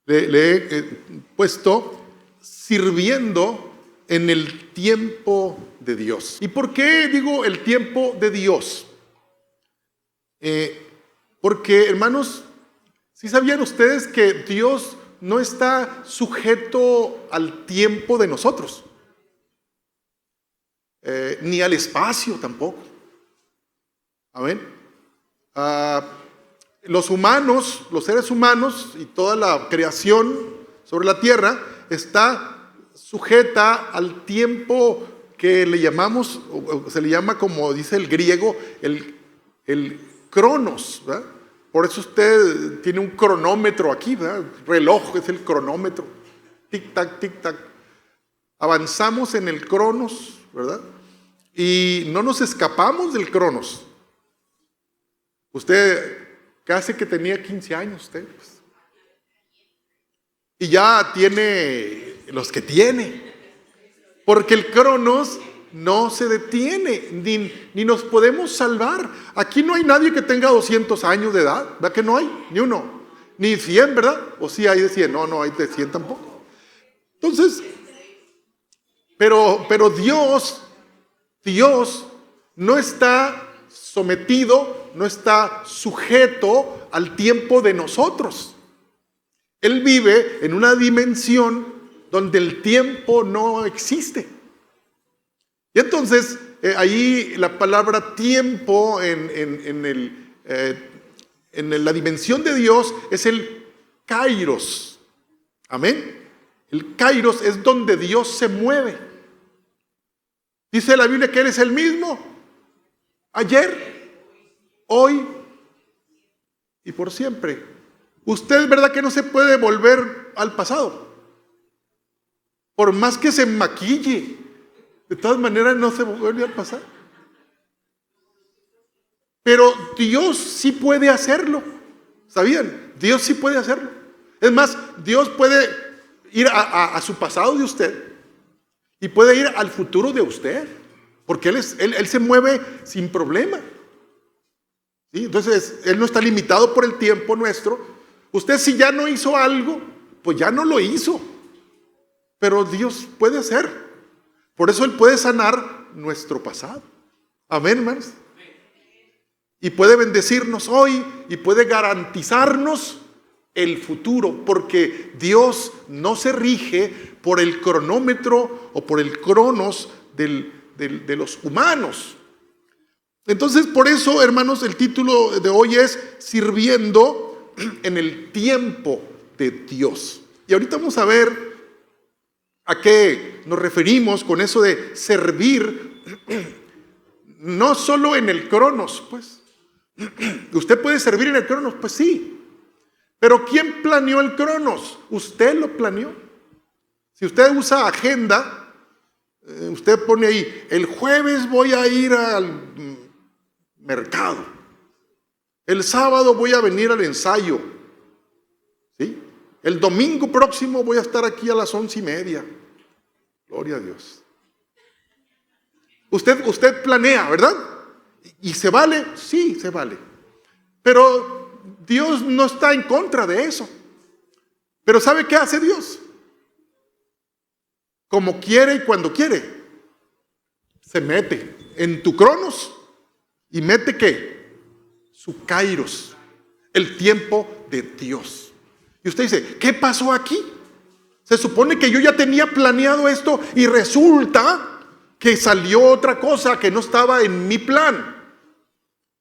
le he puesto sirviendo en el tiempo de Dios. ¿Y por qué digo el tiempo de Dios? Porque, hermanos, ¿sí sabían ustedes que Dios no está sujeto al tiempo de nosotros? Ni al espacio tampoco. Amén. Los humanos, los seres humanos y toda la creación sobre la tierra está sujeta al tiempo que le llamamos, o se le llama, como dice el griego, el cronos, ¿verdad? Por eso usted tiene un cronómetro aquí, ¿verdad? El reloj es el cronómetro. Tic-tac, tic-tac. Avanzamos en el cronos, ¿verdad? Y no nos escapamos del cronos. Usted casi que tenía 15 años, usted, pues. Y ya tiene los que tiene. Porque el cronos no se detiene, ni nos podemos salvar. Aquí no hay nadie que tenga 200 años de edad, ¿verdad que no hay? Ni uno. Ni 100, ¿verdad? O sí hay de 100, no hay de 100 tampoco. Entonces, pero Dios no está sometido, no está sujeto al tiempo de nosotros. Él vive en una dimensión donde el tiempo no existe. Y entonces, ahí la palabra tiempo en la dimensión de Dios es el kairos. Amén. El kairos es donde Dios se mueve. Dice la Biblia que Él es el mismo ayer, hoy y por siempre. Usted, ¿verdad que no se puede volver al pasado? Por más que se maquille, de todas maneras no se vuelve al pasado. Pero Dios sí puede hacerlo. ¿Sabían? Dios sí puede hacerlo. Es más, Dios puede ir a su pasado de usted y puede ir al futuro de usted, porque Él se mueve sin problema. ¿Sí? Entonces, Él no está limitado por el tiempo nuestro. Usted, si ya no hizo algo, pues ya no lo hizo. Pero Dios puede hacer. Por eso Él puede sanar nuestro pasado. Amén, hermanos. Y puede bendecirnos hoy y puede garantizarnos el futuro, porque Dios no se rige por el cronómetro o por el cronos de los humanos. Entonces, por eso, hermanos, el título de hoy es Sirviendo en el tiempo de Dios. Y ahorita vamos a ver a qué nos referimos con eso de servir, no solo en el cronos, pues. ¿Usted puede servir en el cronos? Pues sí. Pero ¿quién planeó el cronos? Usted lo planeó. Si usted usa agenda, usted pone ahí, el jueves voy a ir al mercado. El sábado voy a venir al ensayo. ¿Sí? El domingo próximo voy a estar aquí a las 11:30. Gloria a Dios. Usted planea, ¿verdad? ¿Y se vale? Sí, se vale. Pero Dios no está en contra de eso. Pero ¿sabe qué hace Dios? Como quiere y cuando quiere. Se mete en tu cronos y mete ¿qué? Su kairos, el tiempo de Dios. Y usted dice, ¿qué pasó aquí? Se supone que yo ya tenía planeado esto y resulta que salió otra cosa que no estaba en mi plan.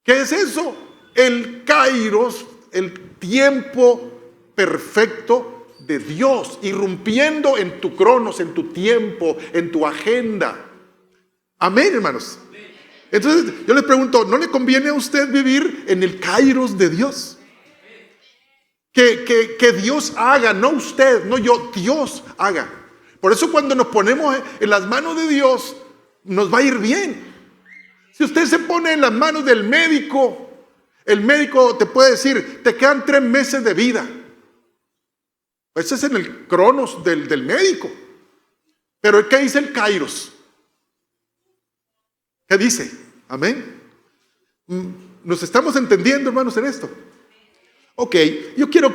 ¿Qué es eso? El kairos, el tiempo perfecto de Dios, irrumpiendo en tu cronos, en tu tiempo, en tu agenda. Amén, hermanos. Entonces yo les pregunto, ¿no le conviene a usted vivir en el kairos de Dios? Que Dios haga, no usted, no yo, Dios haga. Por eso cuando nos ponemos en las manos de Dios, nos va a ir bien. Si usted se pone en las manos del médico, el médico te puede decir, te quedan 3 meses de vida. Ese es en el cronos del médico. Pero ¿qué dice el kairos? ¿Qué dice? Amén. ¿Nos estamos entendiendo, hermanos, en esto? Ok, yo quiero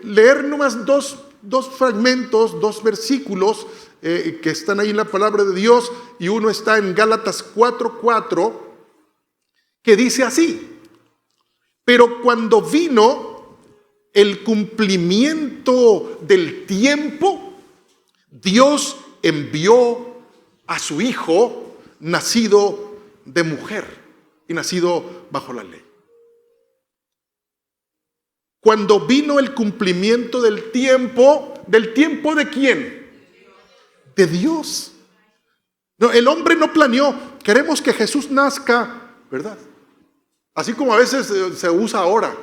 leer nomás dos fragmentos, dos versículos que están ahí en la palabra de Dios, y uno está en Gálatas 4:4, que dice así: pero cuando vino el cumplimiento del tiempo, Dios envió a su Hijo, nacido de mujer y nacido bajo la ley. Cuando vino el cumplimiento del tiempo ¿de quién? De Dios. No, el hombre no planeó, queremos que Jesús nazca, ¿verdad? Así como a veces se usa ahora.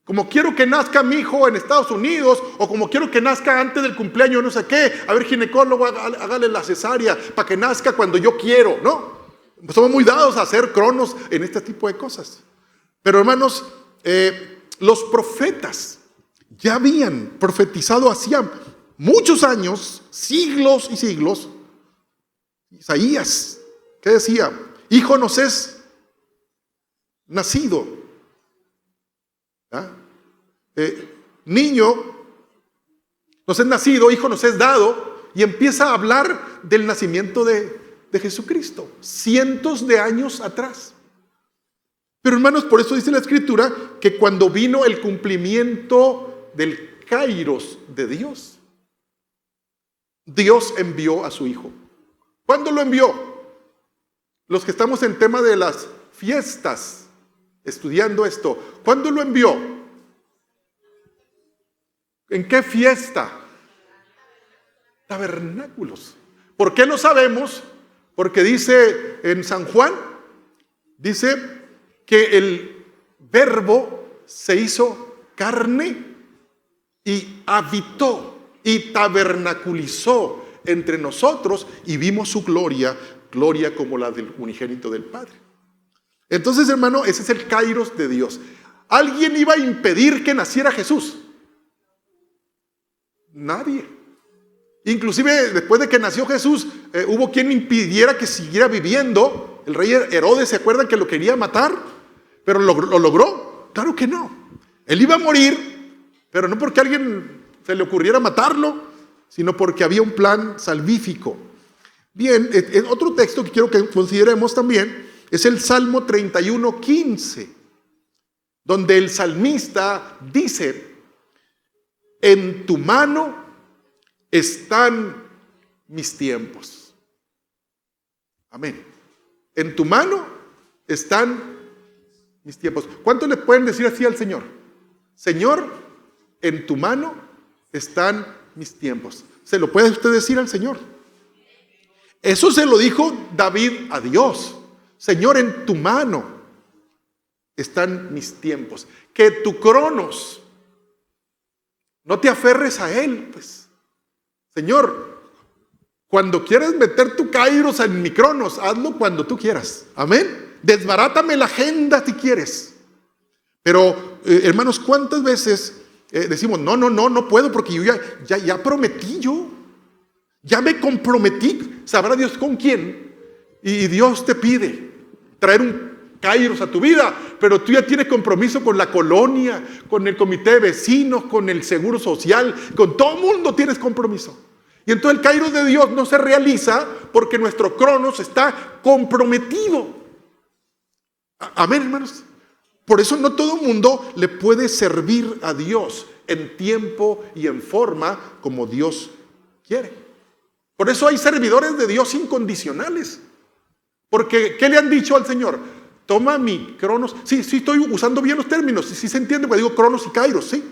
Como quiero que nazca mi hijo en Estados Unidos, o como quiero que nazca antes del cumpleaños no sé qué, a ver, ginecólogo, hágale la cesárea para que nazca cuando yo quiero, ¿no? Somos muy dados a hacer cronos en este tipo de cosas. Pero hermanos, los profetas ya habían profetizado hacía muchos años, siglos y siglos. Isaías, ¿qué decía? Hijo nos es nacido, niño nos es nacido, hijo nos es dado, y empieza a hablar del nacimiento de Jesucristo, cientos de años atrás. Pero hermanos, por eso dice la Escritura que cuando vino el cumplimiento del kairos de Dios, Dios envió a su Hijo. ¿Cuándo lo envió? Los que estamos en tema de las fiestas, estudiando esto, ¿cuándo lo envió? ¿En qué fiesta? Tabernáculos. ¿Por qué lo sabemos? Porque dice en San Juan, dice que el Verbo se hizo carne y habitó y tabernaculizó entre nosotros, y vimos su gloria, gloria como la del unigénito del Padre. Entonces, hermano, ese es el kairos de Dios. ¿Alguien iba a impedir que naciera Jesús? Nadie. Inclusive después de que nació Jesús, hubo quien impidiera que siguiera viviendo. El rey Herodes, ¿se acuerdan que lo quería matar? ¿Pero lo logró? Claro que no. Él iba a morir, pero no porque a alguien se le ocurriera matarlo, sino porque había un plan salvífico. Bien, otro texto que quiero que consideremos también es el Salmo 31:15, donde el salmista dice: en tu mano están mis tiempos. Amén. En tu mano están mis tiempos. ¿Cuántos le pueden decir así al Señor? Señor, en tu mano están mis tiempos. ¿Se lo puede usted decir al Señor? Eso se lo dijo David a Dios. Señor, en tu mano están mis tiempos. Que tu cronos, no te aferres a él, pues. Señor, cuando quieras meter tu kairos en mi cronos, hazlo cuando tú quieras. Amén. Desbarátame la agenda si quieres. Pero, hermanos, ¿cuántas veces decimos, no puedo porque yo ya prometí yo? Ya me comprometí. ¿Sabrá Dios con quién? Y Dios te pide traer un kairos a tu vida, pero tú ya tienes compromiso con la colonia, con el comité de vecinos, con el seguro social, con todo el mundo tienes compromiso. Y entonces el kairos de Dios no se realiza porque nuestro cronos está comprometido. Amén, hermanos. Por eso no todo el mundo le puede servir a Dios en tiempo y en forma como Dios quiere. Por eso hay servidores de Dios incondicionales. Porque, ¿qué le han dicho al Señor? Toma mi cronos. Sí, estoy usando bien los términos. Sí se entiende cuando digo cronos y kairos, ¿sí?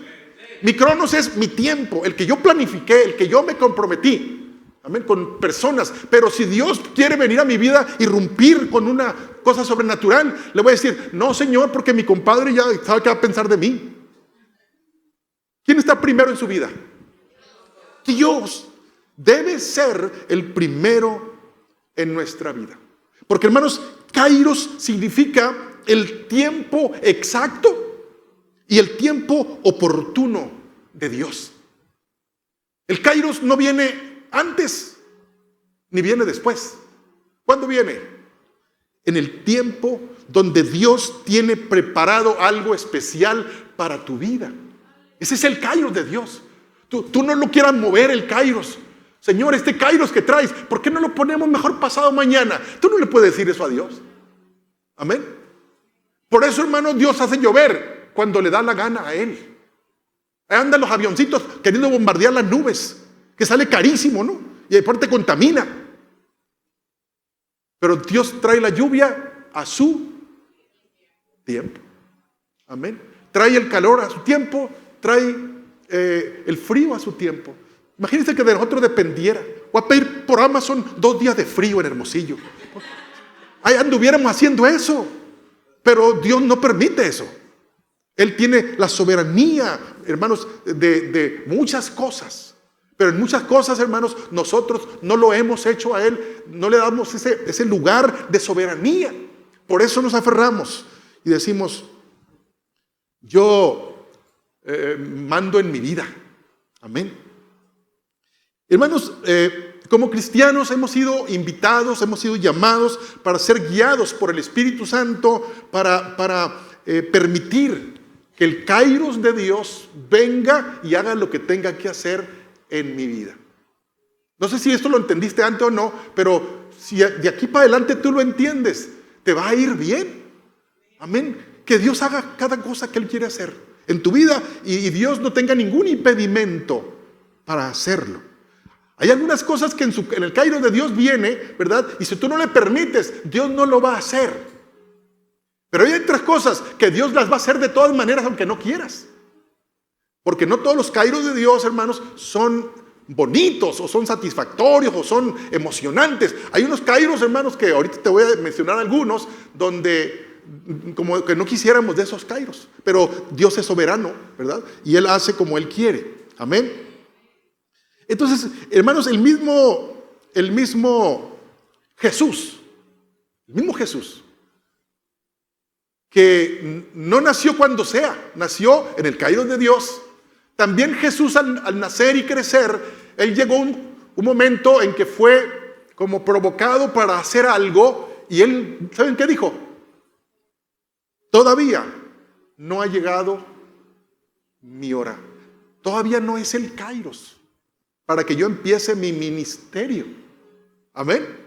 Mi cronos es mi tiempo, el que yo planifiqué, el que yo me comprometí. Amén, con personas. Pero si Dios quiere venir a mi vida, irrumpir con una cosa sobrenatural, le voy a decir, no, Señor, porque mi compadre ya sabe qué va a pensar de mí. ¿Quién está primero en su vida? Dios debe ser el primero en nuestra vida. Porque, hermanos, kairos significa el tiempo exacto y el tiempo oportuno de Dios. El kairos no viene antes ni viene después. ¿Cuándo viene? En el tiempo donde Dios tiene preparado algo especial para tu vida. Ese es el kairos de Dios. Tú no lo quieras mover el kairos. Señor, este kairos que traes, ¿por qué no lo ponemos mejor pasado mañana? Tú no le puedes decir eso a Dios. Amén. Por eso, hermanos, Dios hace llover cuando le da la gana a Él. Ahí andan los avioncitos queriendo bombardear las nubes, que sale carísimo, ¿no? Y aparte contamina. Pero Dios trae la lluvia a su tiempo. Amén. Trae el calor a su tiempo, trae el frío a su tiempo. Imagínense que de nosotros dependiera. Voy a pedir por Amazon 2 días de frío en Hermosillo. Ahí anduviéramos haciendo eso. Pero Dios no permite eso. Él tiene la soberanía, hermanos, de muchas cosas. Pero en muchas cosas, hermanos, nosotros no lo hemos hecho a Él. No le damos ese lugar de soberanía. Por eso nos aferramos y decimos, yo mando en mi vida. Amén. Hermanos, como cristianos hemos sido invitados, hemos sido llamados para ser guiados por el Espíritu Santo, para permitir que el kairos de Dios venga y haga lo que tenga que hacer en mi vida. No sé si esto lo entendiste antes o no, pero si de aquí para adelante tú lo entiendes, te va a ir bien. Amén. Que Dios haga cada cosa que Él quiere hacer en tu vida y Dios no tenga ningún impedimento para hacerlo. Hay algunas cosas que en el kairos de Dios viene, ¿verdad? Y si tú no le permites, Dios no lo va a hacer. Pero hay otras cosas que Dios las va a hacer de todas maneras, aunque no quieras. Porque no todos los kairos de Dios, hermanos, son bonitos, o son satisfactorios, o son emocionantes. Hay unos kairos, hermanos, que ahorita te voy a mencionar algunos, donde como que no quisiéramos de esos kairos. Pero Dios es soberano, ¿verdad? Y Él hace como Él quiere. Amén. Entonces, hermanos, el mismo Jesús, que no nació cuando sea, nació en el kairos de Dios. También Jesús al nacer y crecer, Él llegó un momento en que fue como provocado para hacer algo y Él, ¿saben qué dijo? Todavía no ha llegado mi hora. Todavía no es el kairos para que yo empiece mi ministerio. Amén.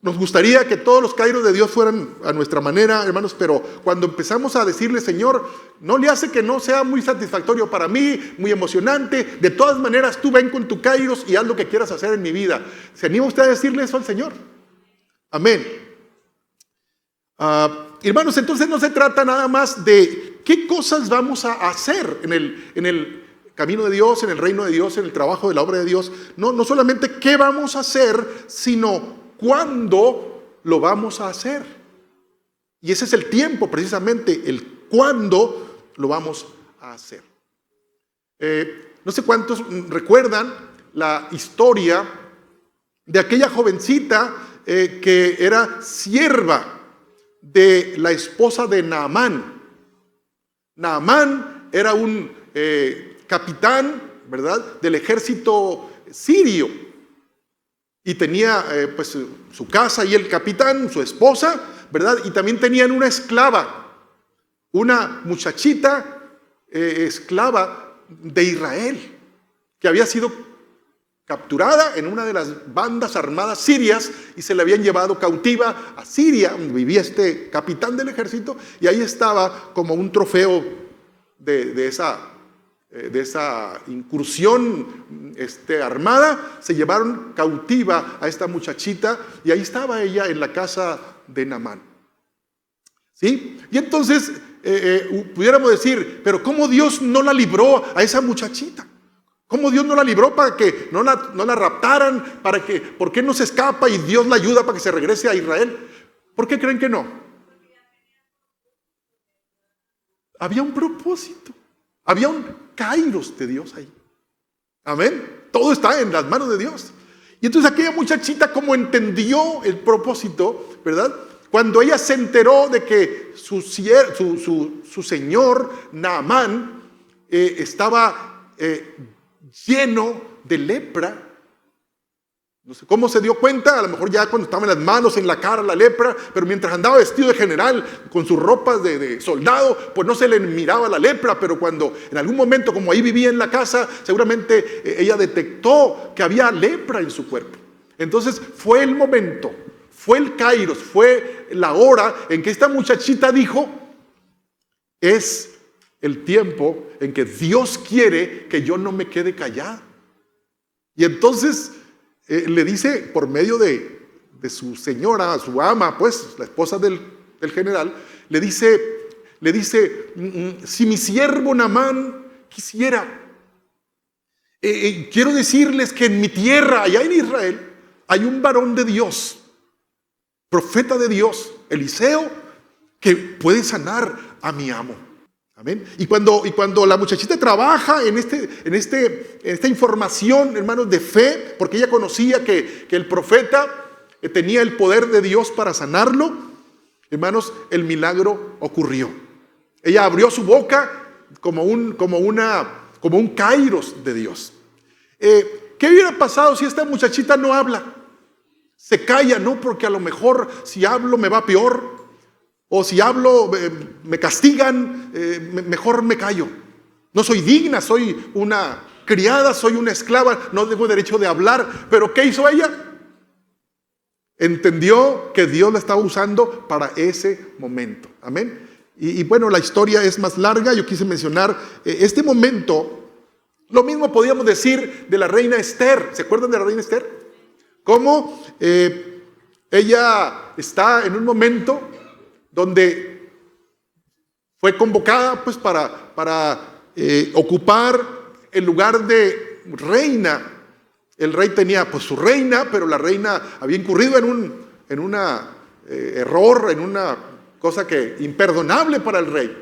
Nos gustaría que todos los kairos de Dios fueran a nuestra manera, hermanos, pero cuando empezamos a decirle, Señor, no le hace que no sea muy satisfactorio para mí, muy emocionante, de todas maneras tú ven con tu kairos y haz lo que quieras hacer en mi vida. ¿Se anima usted a decirle eso al Señor? Amén. Hermanos, entonces no se trata nada más de qué cosas vamos a hacer en el camino de Dios, en el reino de Dios, en el trabajo de la obra de Dios. No solamente qué vamos a hacer, sino cuándo lo vamos a hacer. Y ese es el tiempo, precisamente, el cuándo lo vamos a hacer. No sé cuántos recuerdan la historia de aquella jovencita que era sierva de la esposa de Naamán. Naamán era un capitán, ¿verdad?, del ejército sirio. Y tenía pues su casa y el capitán, su esposa, ¿verdad? Y también tenían una esclava, una muchachita esclava de Israel, que había sido capturada en una de las bandas armadas sirias y se la habían llevado cautiva a Siria, donde vivía este capitán del ejército, y ahí estaba como un trofeo de esa incursión armada. Se llevaron cautiva a esta muchachita y ahí estaba ella en la casa de Naamán. ¿Sí? Y entonces pudiéramos decir, pero ¿cómo Dios no la libró a esa muchachita? ¿Cómo Dios no la libró para que no la raptaran? ¿Por qué no se escapa y Dios la ayuda para que se regrese a Israel? ¿Por qué creen que no? Había un propósito. Había un kairos de Dios ahí. Amén. Todo está en las manos de Dios. Y entonces aquella muchachita, como entendió el propósito, ¿verdad? Cuando ella se enteró de que su señor Naamán estaba lleno de lepra, No sé cómo se dio cuenta, a lo mejor ya cuando estaba en las manos, en la cara, la lepra, pero mientras andaba vestido de general, con sus ropas de soldado, pues no se le miraba la lepra, pero cuando en algún momento, como ahí vivía en la casa, seguramente ella detectó que había lepra en su cuerpo. Entonces fue el momento, fue el kairos, fue la hora en que esta muchachita dijo, es el tiempo en que Dios quiere que yo no me quede callada. Y entonces le dice por medio de su señora, su ama, pues la esposa del general, le dice, si mi siervo Naamán quisiera, quiero decirles que en mi tierra, allá en Israel, hay un varón de Dios, profeta de Dios, Eliseo, que puede sanar a mi amo. Amén. Y cuando la muchachita trabaja en esta información, hermanos, de fe, porque ella conocía que el profeta tenía el poder de Dios para sanarlo, hermanos, el milagro ocurrió. Ella abrió su boca como un kairos de Dios. ¿Qué hubiera pasado si esta muchachita no habla? Se calla, no, porque a lo mejor si hablo me va peor. O si hablo, me castigan, mejor me callo. No soy digna, soy una criada, soy una esclava, no tengo derecho de hablar. Pero ¿qué hizo ella? Entendió que Dios la estaba usando para ese momento. Amén. Y bueno, la historia es más larga. Yo quise mencionar este momento. Lo mismo podíamos decir de la reina Esther. ¿Se acuerdan de la reina Esther? Cómo ella está en un momento donde fue convocada pues para ocupar el lugar de reina. El rey tenía pues su reina, pero la reina había incurrido en un error, en una cosa que imperdonable para el rey.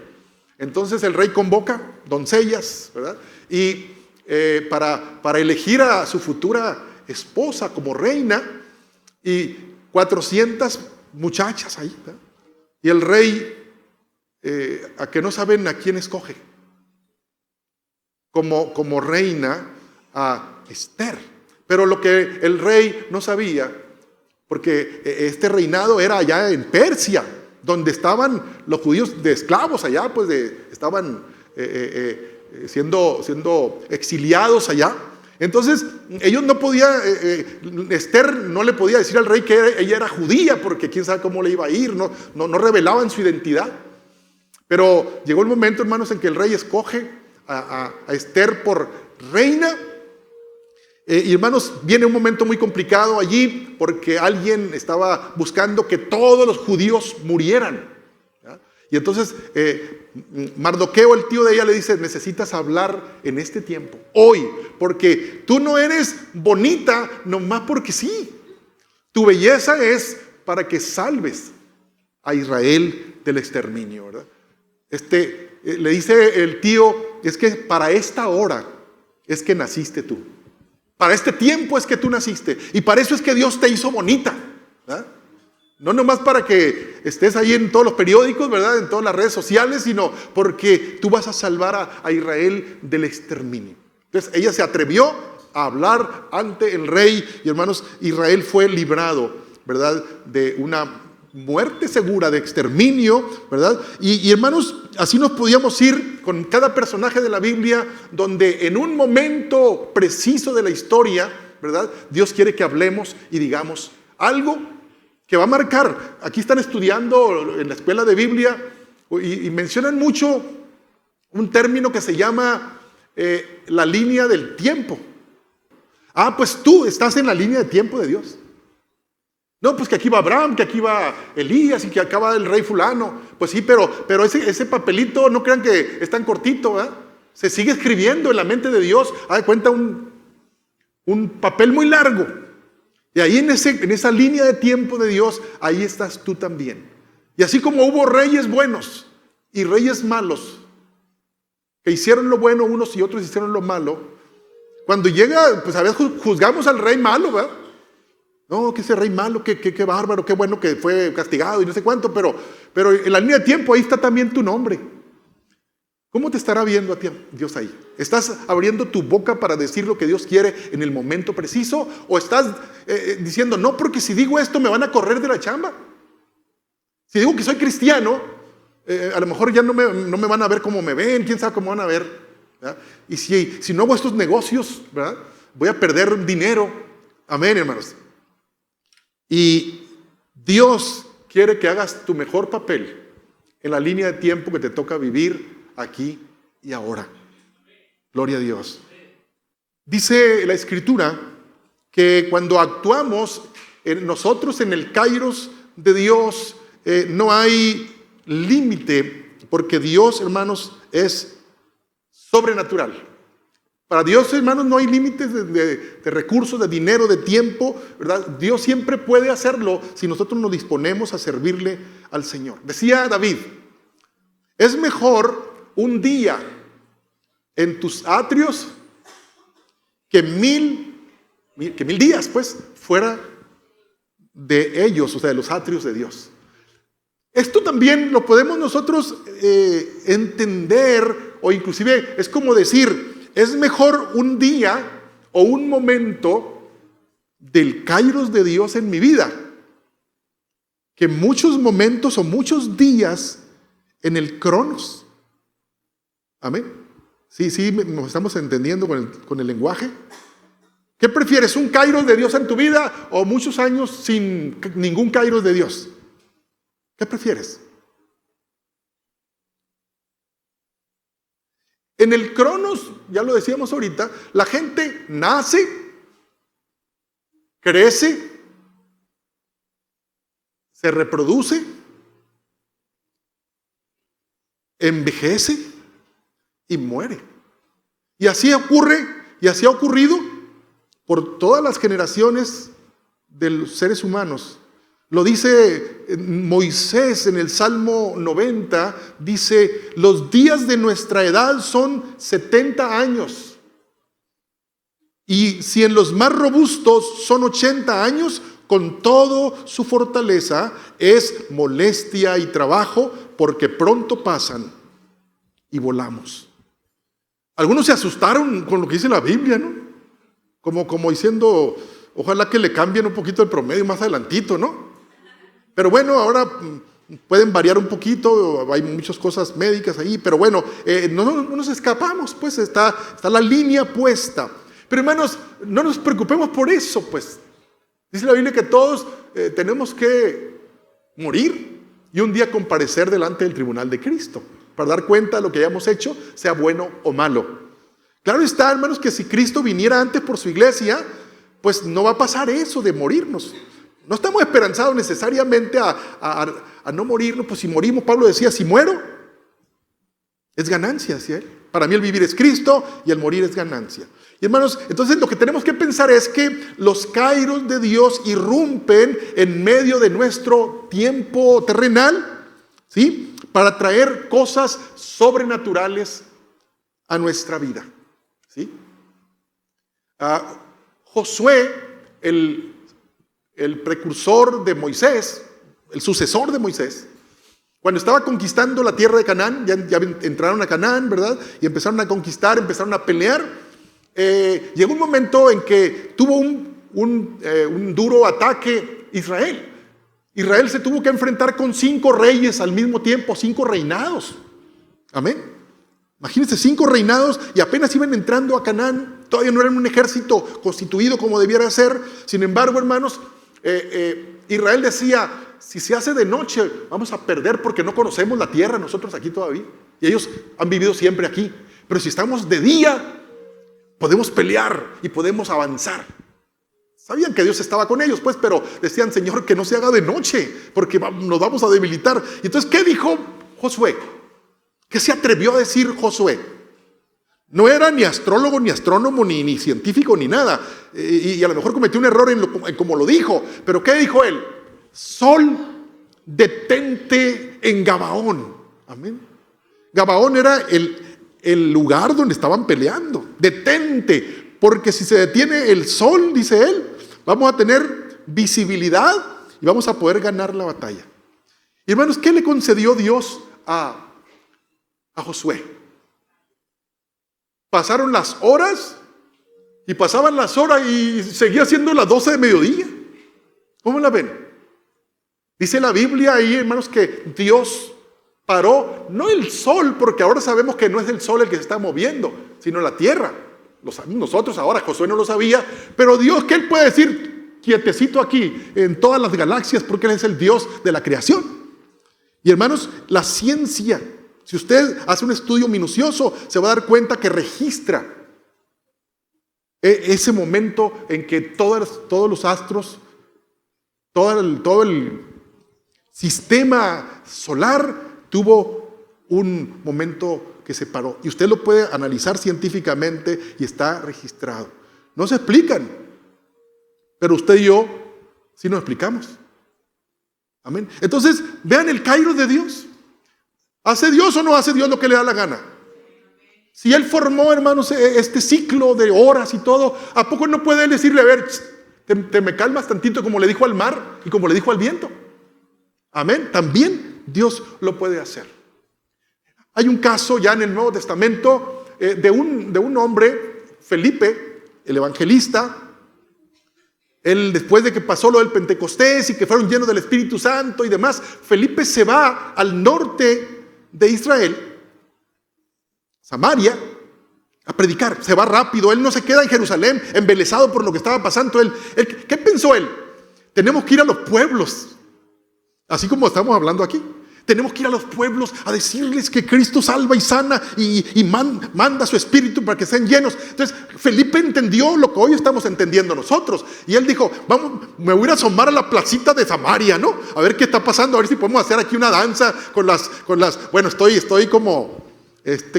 Entonces el rey convoca doncellas, ¿verdad? Y para elegir a su futura esposa como reina, y 400 muchachas ahí, ¿verdad? Y el rey, a que no saben a quién escoge como reina a Esther. Pero lo que el rey no sabía, porque este reinado era allá en Persia, donde estaban los judíos de esclavos allá, pues estaban siendo exiliados allá. Entonces ellos no podían, Esther no le podía decir al rey que ella era judía, porque quién sabe cómo le iba a ir, no revelaban su identidad. Pero llegó el momento, hermanos, en que el rey escoge a Esther por reina. Y hermanos, viene un momento muy complicado allí, porque alguien estaba buscando que todos los judíos murieran. Y entonces Mardoqueo, el tío de ella, le dice, necesitas hablar en este tiempo, hoy, porque tú no eres bonita nomás porque sí. Tu belleza es para que salves a Israel del exterminio, ¿verdad? Le dice el tío, es que para esta hora es que naciste tú. Para este tiempo es que tú naciste. Y para eso es que Dios te hizo bonita, ¿verdad? No nomás para que estés ahí en todos los periódicos, ¿verdad? En todas las redes sociales, sino porque tú vas a salvar a Israel del exterminio. Entonces ella se atrevió a hablar ante el rey. Y hermanos, Israel fue librado, ¿verdad? De una muerte segura, de exterminio, ¿verdad? Y hermanos, así nos podíamos ir con cada personaje de la Biblia, donde en un momento preciso de la historia, ¿verdad? Dios quiere que hablemos y digamos algo que va a marcar. Aquí están estudiando en la escuela de Biblia y mencionan mucho un término que se llama la línea del tiempo. Ah, pues tú estás en la línea de tiempo de Dios. No, pues que aquí va Abraham, que aquí va Elías y que acá va el rey fulano. Pues sí, pero ese papelito no crean que es tan cortito, ¿verdad? Se sigue escribiendo en la mente de Dios. Haz de cuenta un papel muy largo. Y ahí en esa línea de tiempo de Dios, ahí estás tú también. Y así como hubo reyes buenos y reyes malos, que hicieron lo bueno unos y otros hicieron lo malo, cuando llega, pues a veces juzgamos al rey malo, ¿verdad? No, que ese rey malo, qué bárbaro, qué bueno que fue castigado y no sé cuánto, pero en la línea de tiempo ahí está también tu nombre. ¿Cómo te estará viendo a ti Dios ahí? ¿Estás abriendo tu boca para decir lo que Dios quiere en el momento preciso? ¿O estás diciendo, no, porque si digo esto me van a correr de la chamba? Si digo que soy cristiano, a lo mejor ya no me van a ver como me ven, quién sabe cómo van a ver, ¿verdad? Y si no hago estos negocios, ¿verdad?, voy a perder dinero. Amén, hermanos. Y Dios quiere que hagas tu mejor papel en la línea de tiempo que te toca vivir aquí y ahora. Gloria a Dios. Dice la Escritura que cuando actuamos nosotros en el kairos de Dios, no hay límite, porque Dios, hermanos, es sobrenatural. Para Dios, hermanos, no hay límites de recursos, de dinero, de tiempo, ¿verdad? Dios siempre puede hacerlo si nosotros nos disponemos a servirle al Señor. Decía David, es mejor un día en tus atrios que mil días, pues, fuera de ellos, o sea, de los atrios de Dios. Esto también lo podemos nosotros entender, o inclusive es como decir, es mejor un día o un momento del kairos de Dios en mi vida que muchos momentos o muchos días en el cronos. Amén. Sí, nos estamos entendiendo con el lenguaje. ¿Qué prefieres? ¿Un kairos de Dios en tu vida o muchos años sin ningún kairos de Dios? ¿Qué prefieres? En el cronos, ya lo decíamos ahorita, la gente nace, crece, se reproduce, envejece y muere. Y así ocurre, y así ha ocurrido por todas las generaciones de los seres humanos. Lo dice Moisés en el Salmo 90, dice, los días de nuestra edad son 70 años. Y si en los más robustos son 80 años, con toda su fortaleza es molestia y trabajo, porque pronto pasan y volamos. Algunos se asustaron con lo que dice la Biblia, ¿no? Como diciendo, ojalá que le cambien un poquito el promedio más adelantito, ¿no? Pero bueno, ahora pueden variar un poquito, hay muchas cosas médicas ahí, pero bueno, no nos escapamos, pues está la línea puesta. Pero hermanos, no nos preocupemos por eso, pues. Dice la Biblia que todos tenemos que morir y un día comparecer delante del tribunal de Cristo para dar cuenta de lo que hayamos hecho, sea bueno o malo. Claro está, hermanos, que si Cristo viniera antes por su iglesia, pues no va a pasar eso de morirnos. No estamos esperanzados necesariamente a no morirnos, pues si morimos, Pablo decía, si muero, es ganancia, ¿sí? Para mí el vivir es Cristo y el morir es ganancia. Y hermanos, entonces lo que tenemos que pensar es que los kairos de Dios irrumpen en medio de nuestro tiempo terrenal, ¿sí?, para traer cosas sobrenaturales a nuestra vida, ¿sí? Josué, el precursor de Moisés, el sucesor de Moisés, cuando estaba conquistando la tierra de Canaán, ya entraron a Canaán, ¿verdad? Y empezaron a conquistar, empezaron a pelear. Llegó un momento en que tuvo un duro ataque Israel. Israel se tuvo que enfrentar con 5 reyes al mismo tiempo, 5 reinados. Amén. Imagínense, 5 reinados y apenas iban entrando a Canaán. Todavía no eran un ejército constituido como debiera ser. Sin embargo, hermanos, Israel decía, si se hace de noche vamos a perder porque no conocemos la tierra nosotros aquí todavía. Y ellos han vivido siempre aquí. Pero si estamos de día, podemos pelear y podemos avanzar. Sabían que Dios estaba con ellos, pues, pero decían, Señor, que no se haga de noche, porque nos vamos a debilitar. Y entonces, ¿qué dijo Josué? ¿Qué se atrevió a decir Josué? No era ni astrólogo, ni astrónomo, ni científico, ni nada. Y a lo mejor cometió un error en como lo dijo. Pero ¿qué dijo él? Sol, detente en Gabaón. Amén. Gabaón era el lugar donde estaban peleando. Detente, porque si se detiene el sol, dice él, vamos a tener visibilidad y vamos a poder ganar la batalla. Y hermanos, ¿qué le concedió Dios a Josué? Pasaron las horas y pasaban las horas y seguía siendo las 12 de mediodía. ¿Cómo la ven? Dice la Biblia ahí, hermanos, que Dios paró, no el sol, porque ahora sabemos que no es el sol el que se está moviendo, sino la tierra. Nosotros ahora, Josué no lo sabía, pero Dios, que Él puede decir, quietecito aquí, en todas las galaxias, porque Él es el Dios de la creación. Y hermanos, la ciencia, si usted hace un estudio minucioso, se va a dar cuenta que registra ese momento en que todos los astros, todo el sistema solar tuvo un momento que se paró. Y usted lo puede analizar científicamente y está registrado. No se explican, pero usted y yo sí nos explicamos. Amén. Entonces, vean el kairos de Dios. ¿Hace Dios o no hace Dios lo que le da la gana? Si Él formó, hermanos, este ciclo de horas y todo, ¿a poco no puede Él decirle, a ver, te me calmas tantito, como le dijo al mar y como le dijo al viento? Amén. También Dios lo puede hacer. Hay un caso ya en el Nuevo Testamento de un hombre, Felipe, el evangelista. Él, después de que pasó lo del Pentecostés y que fueron llenos del Espíritu Santo y demás, Felipe se va al norte de Israel, Samaria, a predicar. Se va rápido. Él no se queda en Jerusalén embelesado por lo que estaba pasando. ¿Qué pensó él? Tenemos que ir a los pueblos, así como estamos hablando aquí. Tenemos que ir a los pueblos a decirles que Cristo salva y sana y manda su Espíritu para que sean llenos. Entonces Felipe entendió lo que hoy estamos entendiendo nosotros. Y él dijo, vamos, me voy a asomar a la placita de Samaria, ¿no? A ver qué está pasando, a ver si podemos hacer aquí una danza con las bueno, estoy como,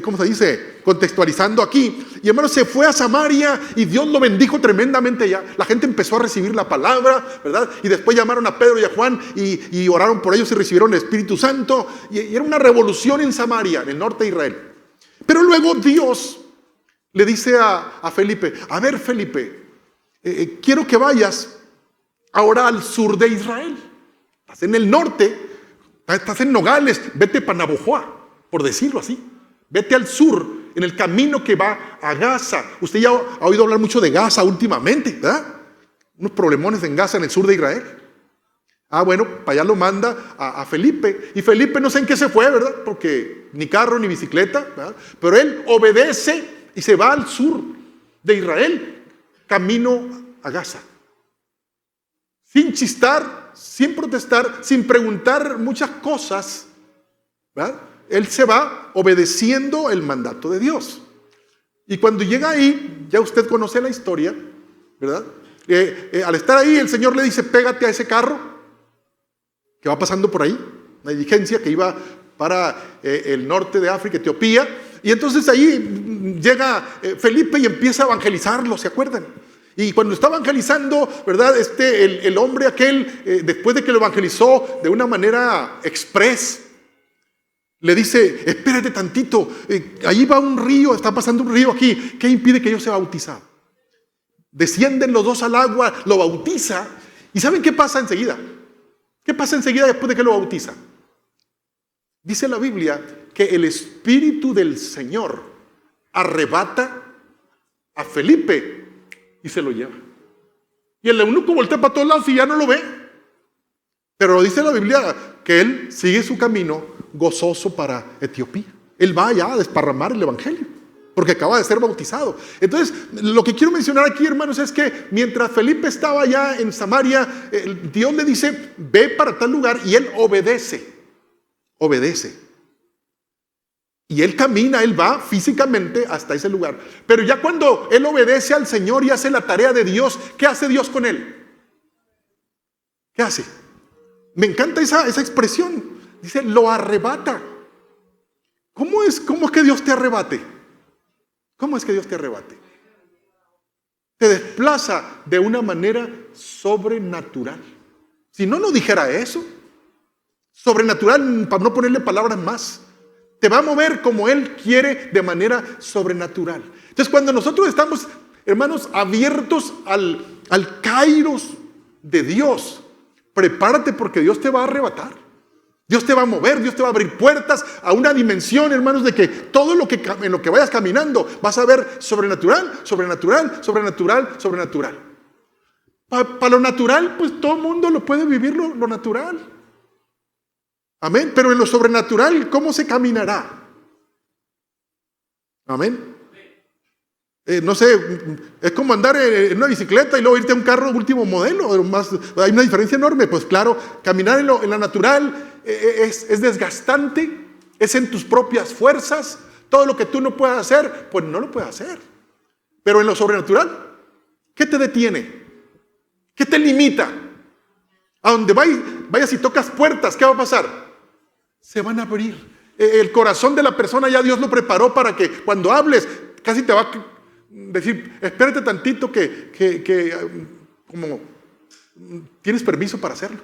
¿cómo se dice? Contextualizando aquí. Y hermano, se fue a Samaria y Dios lo bendijo tremendamente ya. La gente empezó a recibir la palabra, ¿verdad? Y después llamaron a Pedro y a Juan y oraron por ellos y recibieron el Espíritu Santo. Y era una revolución en Samaria, en el norte de Israel. Pero luego Dios le dice a Felipe, a ver Felipe, quiero que vayas ahora al sur de Israel. Estás en el norte, estás en Nogales, vete para Navojoa, por decirlo así. Vete al sur, en el camino que va a Gaza. Usted ya ha oído hablar mucho de Gaza últimamente, ¿verdad? Unos problemones en Gaza, en el sur de Israel. Bueno, para allá lo manda a Felipe. Y Felipe no sé en qué se fue, ¿verdad? Porque ni carro ni bicicleta, ¿verdad? Pero él obedece y se va al sur de Israel, camino a Gaza. Sin chistar, sin protestar, sin preguntar muchas cosas, ¿verdad? Él se va obedeciendo el mandato de Dios. Y cuando llega ahí, ya usted conoce la historia, ¿verdad? Al estar ahí, el Señor le dice, pégate a ese carro que va pasando por ahí, una diligencia que iba para el norte de África, Etiopía. Y entonces ahí llega Felipe y empieza a evangelizarlo, ¿se acuerdan? Y cuando está evangelizando, ¿verdad? El hombre aquel, después de que lo evangelizó de una manera express, le dice, espérate tantito, ahí va un río, está pasando un río aquí, ¿qué impide que yo sea bautizado? Descienden los dos al agua, lo bautiza, y ¿saben qué pasa enseguida? ¿Qué pasa enseguida después de que lo bautiza? Dice la Biblia que el Espíritu del Señor arrebata a Felipe y se lo lleva. Y el eunuco voltea para todos lados y ya no lo ve. Pero dice la Biblia que él sigue su camino gozoso para Etiopía. Él va allá a desparramar el evangelio, porque acaba de ser bautizado. Entonces, lo que quiero mencionar aquí, hermanos, es que mientras Felipe estaba allá en Samaria, Dios le dice, ve para tal lugar, y él obedece. Y él camina, él va físicamente hasta ese lugar. Pero ya cuando él obedece al Señor y hace la tarea de Dios, ¿qué hace Dios con él? ¿Qué hace? Me encanta esa expresión. Dice, lo arrebata. ¿Cómo es que Dios te arrebate? ¿Cómo es que Dios te arrebate? Te desplaza de una manera sobrenatural. Si no dijera eso, sobrenatural, para no ponerle palabras más, te va a mover como Él quiere de manera sobrenatural. Entonces, cuando nosotros estamos, hermanos, abiertos al kairos de Dios, prepárate porque Dios te va a arrebatar. Dios te va a mover, Dios te va a abrir puertas a una dimensión, hermanos, de que todo lo que en lo que vayas caminando vas a ver sobrenatural, sobrenatural, sobrenatural, sobrenatural. Para lo natural, pues todo el mundo lo puede vivir lo natural. Amén. Pero en lo sobrenatural, ¿cómo se caminará? Amén. No sé, es como andar en una bicicleta y luego irte a un carro último modelo. Hay una diferencia enorme. Pues claro, caminar en la natural es desgastante, es en tus propias fuerzas. Todo lo que tú no puedas hacer, pues no lo puedes hacer. Pero en lo sobrenatural, ¿qué te detiene? ¿Qué te limita? A donde vayas y tocas puertas, ¿qué va a pasar? Se van a abrir. El corazón de la persona ya Dios lo preparó para que cuando hables, casi te va a decir, espérate tantito como tienes permiso para hacerlo.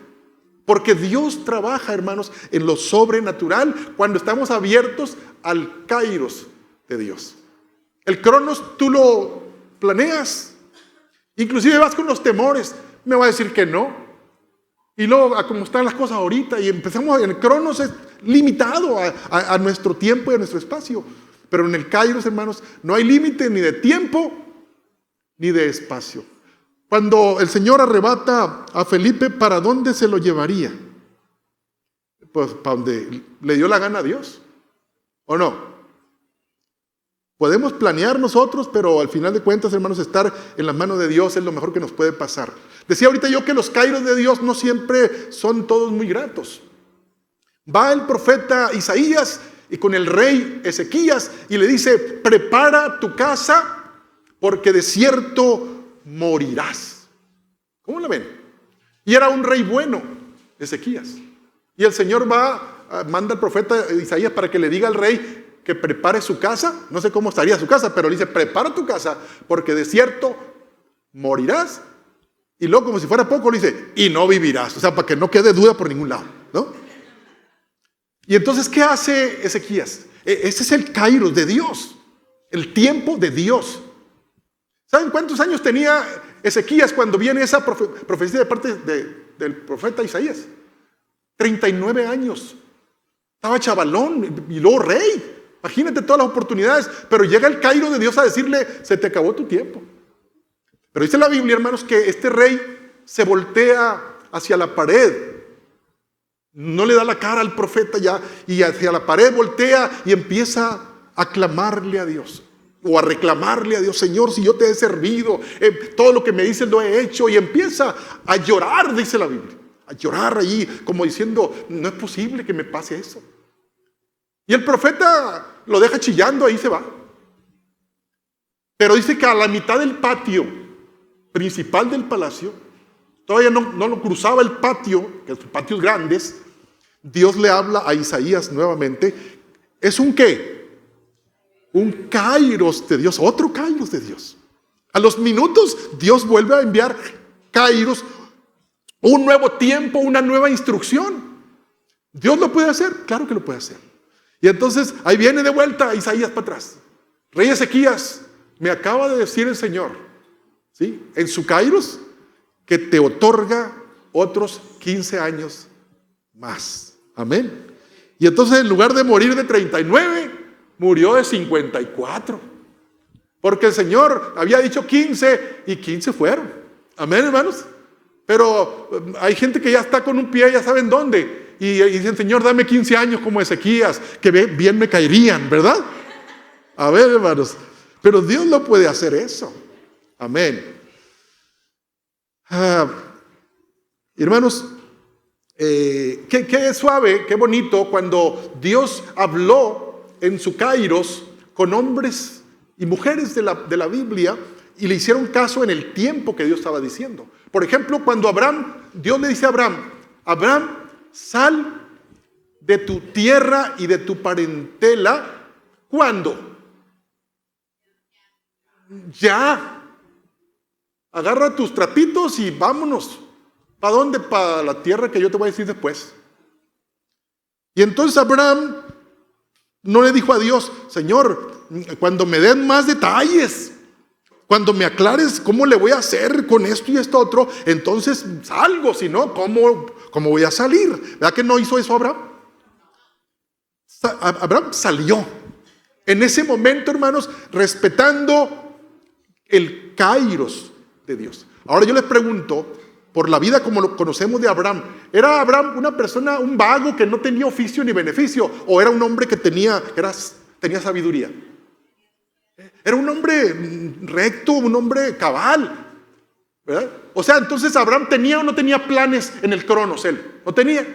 Porque Dios trabaja, hermanos, en lo sobrenatural cuando estamos abiertos al kairos de Dios. El cronos tú lo planeas. Inclusive vas con los temores. Me va a decir que no. Y luego, a como están las cosas ahorita, y empezamos, en el cronos es limitado a nuestro tiempo y a nuestro espacio. Pero en el kairos, hermanos, no hay límite ni de tiempo ni de espacio. Cuando el Señor arrebata a Felipe, ¿para dónde se lo llevaría? Pues para donde le dio la gana a Dios. ¿O no? Podemos planear nosotros, pero al final de cuentas, hermanos, estar en las manos de Dios es lo mejor que nos puede pasar. Decía ahorita yo que los kairos de Dios no siempre son todos muy gratos. Va el profeta Isaías y con el rey Ezequías y le dice, prepara tu casa porque de cierto morirás. ¿Cómo la ven? Y era un rey bueno, Ezequías. Y el Señor manda al profeta Isaías para que le diga al rey que prepare su casa. No sé cómo estaría su casa, pero le dice, prepara tu casa porque de cierto morirás. Y luego, como si fuera poco, le dice, y no vivirás. O sea, para que no quede duda por ningún lado, ¿no? Y entonces, ¿qué hace Ezequías? Ese es el kairos de Dios, el tiempo de Dios. ¿Saben cuántos años tenía Ezequías cuando viene esa profecía de parte del profeta Isaías? 39 años. Estaba chavalón y luego rey. Imagínate todas las oportunidades, pero llega el kairos de Dios a decirle, se te acabó tu tiempo. Pero dice la Biblia, hermanos, que este rey se voltea hacia la pared. No le da la cara al profeta ya, y hacia la pared voltea y empieza a clamarle a Dios. O a reclamarle a Dios, Señor, si yo te he servido, todo lo que me dices lo he hecho. Y empieza a llorar, dice la Biblia. A llorar allí, como diciendo, no es posible que me pase eso. Y el profeta lo deja chillando, ahí se va. Pero dice que a la mitad del patio principal del palacio, todavía no lo cruzaba el patio, que son patios grandes, Dios le habla a Isaías nuevamente. ¿Es un qué? Un kairos de Dios, otro kairos de Dios. A los minutos Dios vuelve a enviar kairos, un nuevo tiempo, una nueva instrucción. ¿Dios lo puede hacer? Claro que lo puede hacer. Y entonces ahí viene de vuelta Isaías para atrás. Rey Ezequías, me acaba de decir el Señor, ¿sí?, en su kairos, que te otorga otros 15 años más. Amén. Y entonces en lugar de morir de 39, murió de 54. Porque el Señor había dicho 15 y 15 fueron. Amén, hermanos. Pero hay gente que ya está con un pie, ya saben dónde. Y dicen, Señor, dame 15 años como Ezequías, que bien me caerían, ¿verdad? A ver, hermanos. Pero Dios no puede hacer eso. Amén. Hermanos, qué suave, qué bonito cuando Dios habló en su kairos con hombres y mujeres de la Biblia y le hicieron caso en el tiempo que Dios estaba diciendo. Por ejemplo, cuando Dios le dice a Abraham, sal de tu tierra y de tu parentela. ¿Cuándo? Ya. Agarra tus trapitos y vámonos. ¿Para dónde? Para la tierra que yo te voy a decir después. Y entonces Abraham no le dijo a Dios, Señor, cuando me den más detalles, cuando me aclares cómo le voy a hacer con esto y esto otro, entonces salgo, si no, ¿cómo voy a salir? ¿Verdad que no hizo eso Abraham? Abraham salió. En ese momento, hermanos, respetando el kairos de Dios. Ahora yo les pregunto, por la vida como lo conocemos de Abraham, ¿era Abraham una persona, un vago que no tenía oficio ni beneficio? ¿O era un hombre que tenía sabiduría? Era un hombre recto, un hombre cabal, ¿verdad? O sea, entonces Abraham tenía o no tenía planes en el cronos, él no tenía.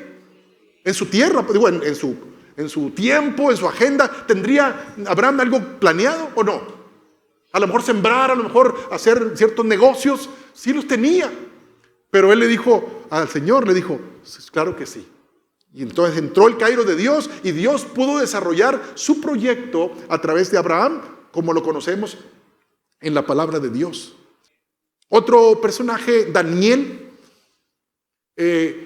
En su tierra, digo, en su tiempo, en su agenda, ¿tendría Abraham algo planeado o no? A lo mejor sembrar, a lo mejor hacer ciertos negocios, sí los tenía. Pero él le dijo al Señor, le dijo, claro que sí. Y entonces entró el kairos de Dios y Dios pudo desarrollar su proyecto a través de Abraham, como lo conocemos en la palabra de Dios. Otro personaje, Daniel.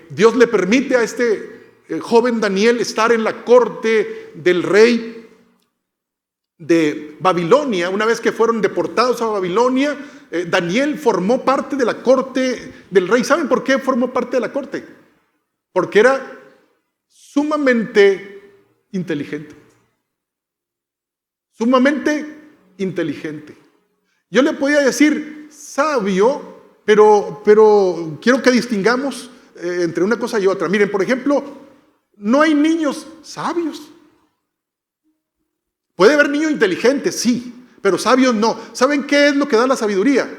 Dios le permite a este joven Daniel estar en la corte del rey de Babilonia. Una vez que fueron deportados a Babilonia, Daniel formó parte de la corte del rey. ¿Saben por qué formó parte de la corte? Porque era sumamente inteligente. Sumamente inteligente. Yo le podía decir sabio, pero quiero que distingamos entre una cosa y otra. Miren, por ejemplo, no hay niños sabios. Puede haber niños inteligentes, sí, pero sabios no. ¿Saben qué es lo que da la sabiduría?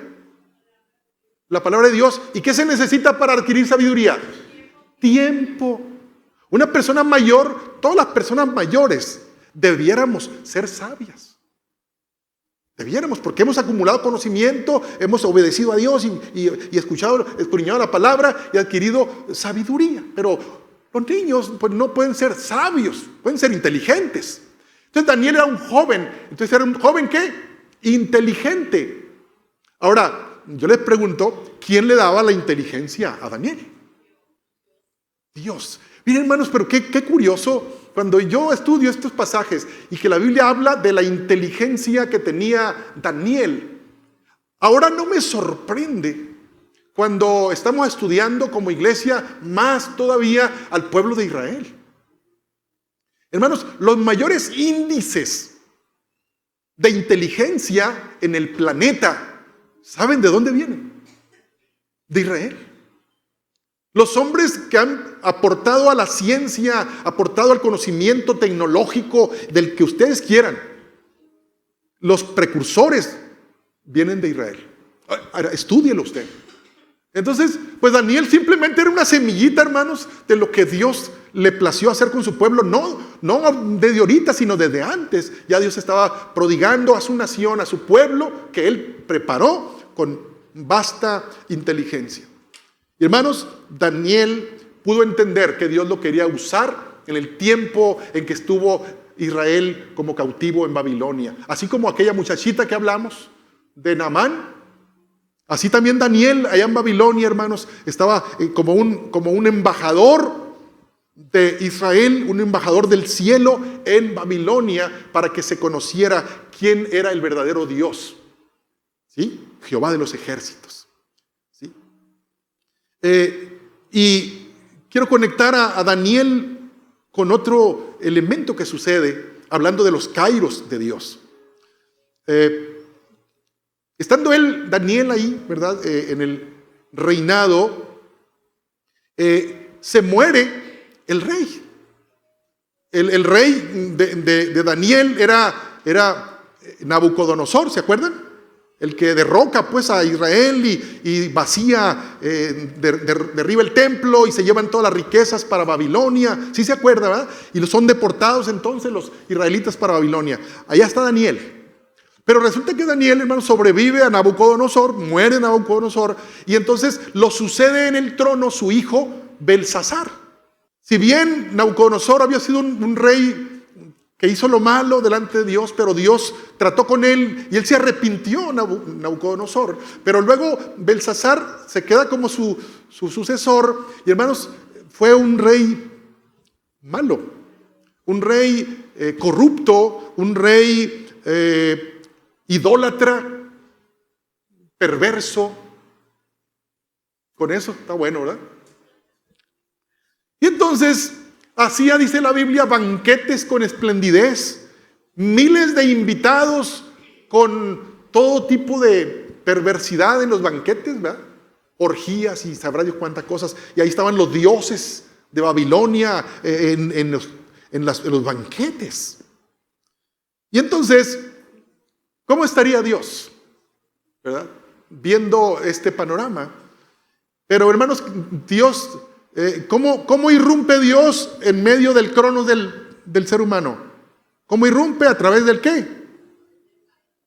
La palabra de Dios. ¿Y qué se necesita para adquirir sabiduría? Tiempo. Una persona mayor, todas las personas mayores debiéramos ser sabias. Debiéramos, porque hemos acumulado conocimiento, hemos obedecido a Dios y escudriñado la palabra y adquirido sabiduría. Pero los niños pues, no pueden ser sabios, pueden ser inteligentes. Entonces Daniel era un joven. Entonces era un joven ¿qué? Inteligente. Ahora, yo les pregunto, ¿quién le daba la inteligencia a Daniel? Dios. Miren, hermanos, pero qué curioso cuando yo estudio estos pasajes y que la Biblia habla de la inteligencia que tenía Daniel. Ahora no me sorprende cuando estamos estudiando como iglesia más todavía al pueblo de Israel. Hermanos, los mayores índices de inteligencia en el planeta, ¿saben de dónde vienen? De Israel. Los hombres que han aportado a la ciencia, aportado al conocimiento tecnológico del que ustedes quieran, los precursores vienen de Israel. Estúdielo usted. Entonces, pues Daniel simplemente era una semillita, hermanos, de lo que Dios le plació hacer con su pueblo, no desde ahorita, sino desde antes. Ya Dios estaba prodigando a su nación, a su pueblo, que Él preparó con vasta inteligencia. Y hermanos, Daniel pudo entender que Dios lo quería usar en el tiempo en que estuvo Israel como cautivo en Babilonia. Así como aquella muchachita que hablamos de Naamán. Así también Daniel, allá en Babilonia, hermanos, estaba como un embajador de Israel, un embajador del cielo en Babilonia, para que se conociera quién era el verdadero Dios. ¿Sí? Jehová de los ejércitos. ¿Sí? Y quiero conectar a Daniel con otro elemento que sucede, hablando de los kairos de Dios. Estando Daniel ahí, ¿verdad? En el reinado, se muere el rey. El rey de Daniel era Nabucodonosor, ¿se acuerdan? El que derroca pues a Israel y vacía, derriba el templo y se llevan todas las riquezas para Babilonia. ¿Sí se acuerda, verdad? Y son deportados entonces los israelitas para Babilonia. Allá está Daniel. Pero resulta que Daniel, hermano, sobrevive a Nabucodonosor, muere Nabucodonosor, y entonces lo sucede en el trono su hijo Belsasar. Si bien Nabucodonosor había sido un rey que hizo lo malo delante de Dios, pero Dios trató con él y él se arrepintió, Nabucodonosor. Pero luego Belsasar se queda como su sucesor, y hermanos, fue un rey malo, un rey corrupto, un rey idólatra, perverso. Con eso está bueno, ¿verdad? Y entonces hacía, dice la Biblia, banquetes con esplendidez, miles de invitados con todo tipo de perversidad en los banquetes, ¿verdad? Orgías y sabrá Dios cuántas cosas. Y ahí estaban los dioses de Babilonia en los banquetes. Y entonces, ¿cómo estaría Dios, ¿verdad?, viendo este panorama? Pero hermanos, Dios, ¿cómo irrumpe Dios en medio del cronos del ser humano? ¿Cómo irrumpe? ¿A través del qué?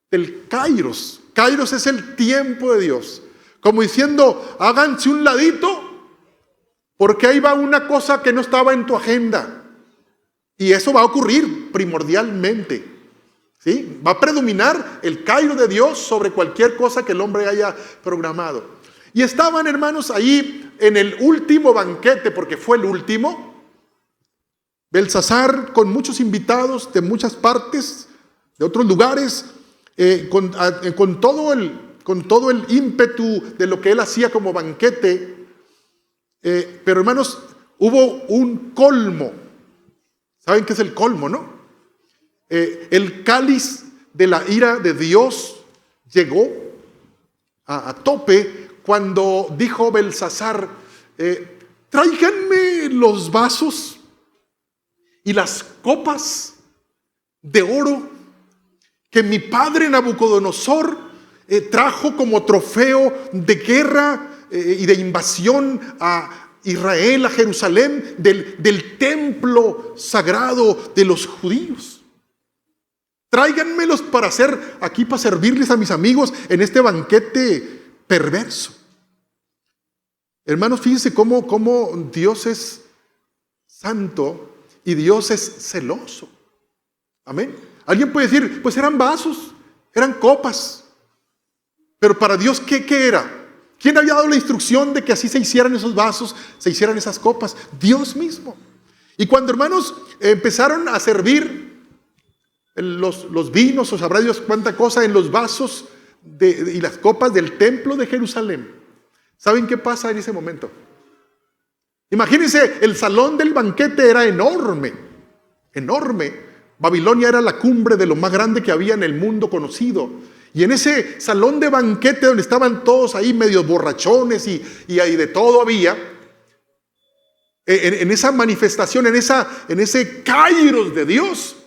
Del kairos. Kairos es el tiempo de Dios. Como diciendo, háganse un ladito, porque ahí va una cosa que no estaba en tu agenda. Y eso va a ocurrir primordialmente, ¿sí? Va a predominar el kairos de Dios sobre cualquier cosa que el hombre haya programado. Y estaban, hermanos, ahí en el último banquete, porque fue el último, Belsasar con muchos invitados de muchas partes, de otros lugares, con todo el ímpetu de lo que él hacía como banquete. Pero hermanos, hubo un colmo. ¿Saben qué es el colmo, no? El cáliz de la ira de Dios llegó a tope cuando dijo Belsasar, tráiganme los vasos y las copas de oro que mi padre Nabucodonosor trajo como trofeo de guerra y de invasión a Israel, a Jerusalén, del templo sagrado de los judíos. Tráiganmelos para servirles a mis amigos en este banquete perverso. Hermanos, fíjense cómo Dios es santo y Dios es celoso. Amén. Alguien puede decir, pues eran vasos, eran copas. Pero para Dios, ¿qué era? ¿Quién había dado la instrucción de que así se hicieran esos vasos, se hicieran esas copas? Dios mismo. Y cuando, hermanos, empezaron a servir los vinos, o sabrá Dios cuánta cosa, en los vasos y las copas del templo de Jerusalén, ¿saben qué pasa en ese momento? Imagínense, el salón del banquete era enorme, enorme. Babilonia era la cumbre de lo más grande que había en el mundo conocido. Y en ese salón de banquete donde estaban todos ahí medios borrachones y ahí de todo había, en esa manifestación, en ese kairos de Dios,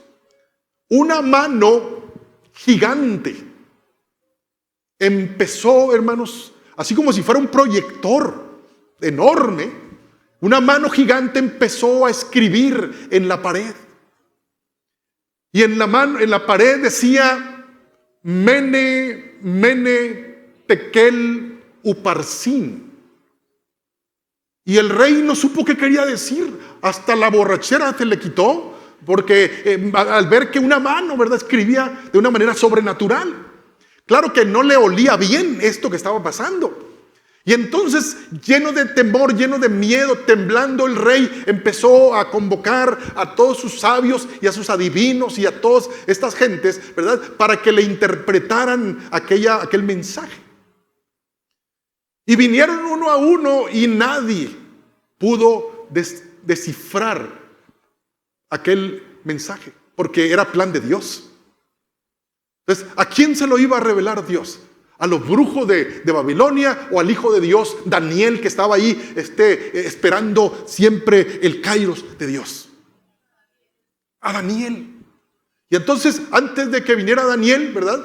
una mano gigante empezó, hermanos, así como si fuera un proyector enorme, una mano gigante empezó a escribir en la pared. Y en la pared decía, Mene, Mene, Tekel, Uparsin. Y el rey no supo qué quería decir. Hasta la borrachera se le quitó, porque al ver que una mano, ¿verdad?, escribía de una manera sobrenatural. Claro que no le olía bien esto que estaba pasando. Y entonces, lleno de temor, lleno de miedo, temblando, el rey empezó a convocar a todos sus sabios y a sus adivinos y a todas estas gentes, ¿verdad?, para que le interpretaran aquel mensaje. Y vinieron uno a uno y nadie pudo descifrar aquel mensaje, porque era plan de Dios. Entonces, ¿a quién se lo iba a revelar Dios? ¿A los brujos de Babilonia o al Hijo de Dios, Daniel, que estaba ahí esperando siempre el kairos de Dios? A Daniel. Y entonces, antes de que viniera Daniel, ¿verdad?,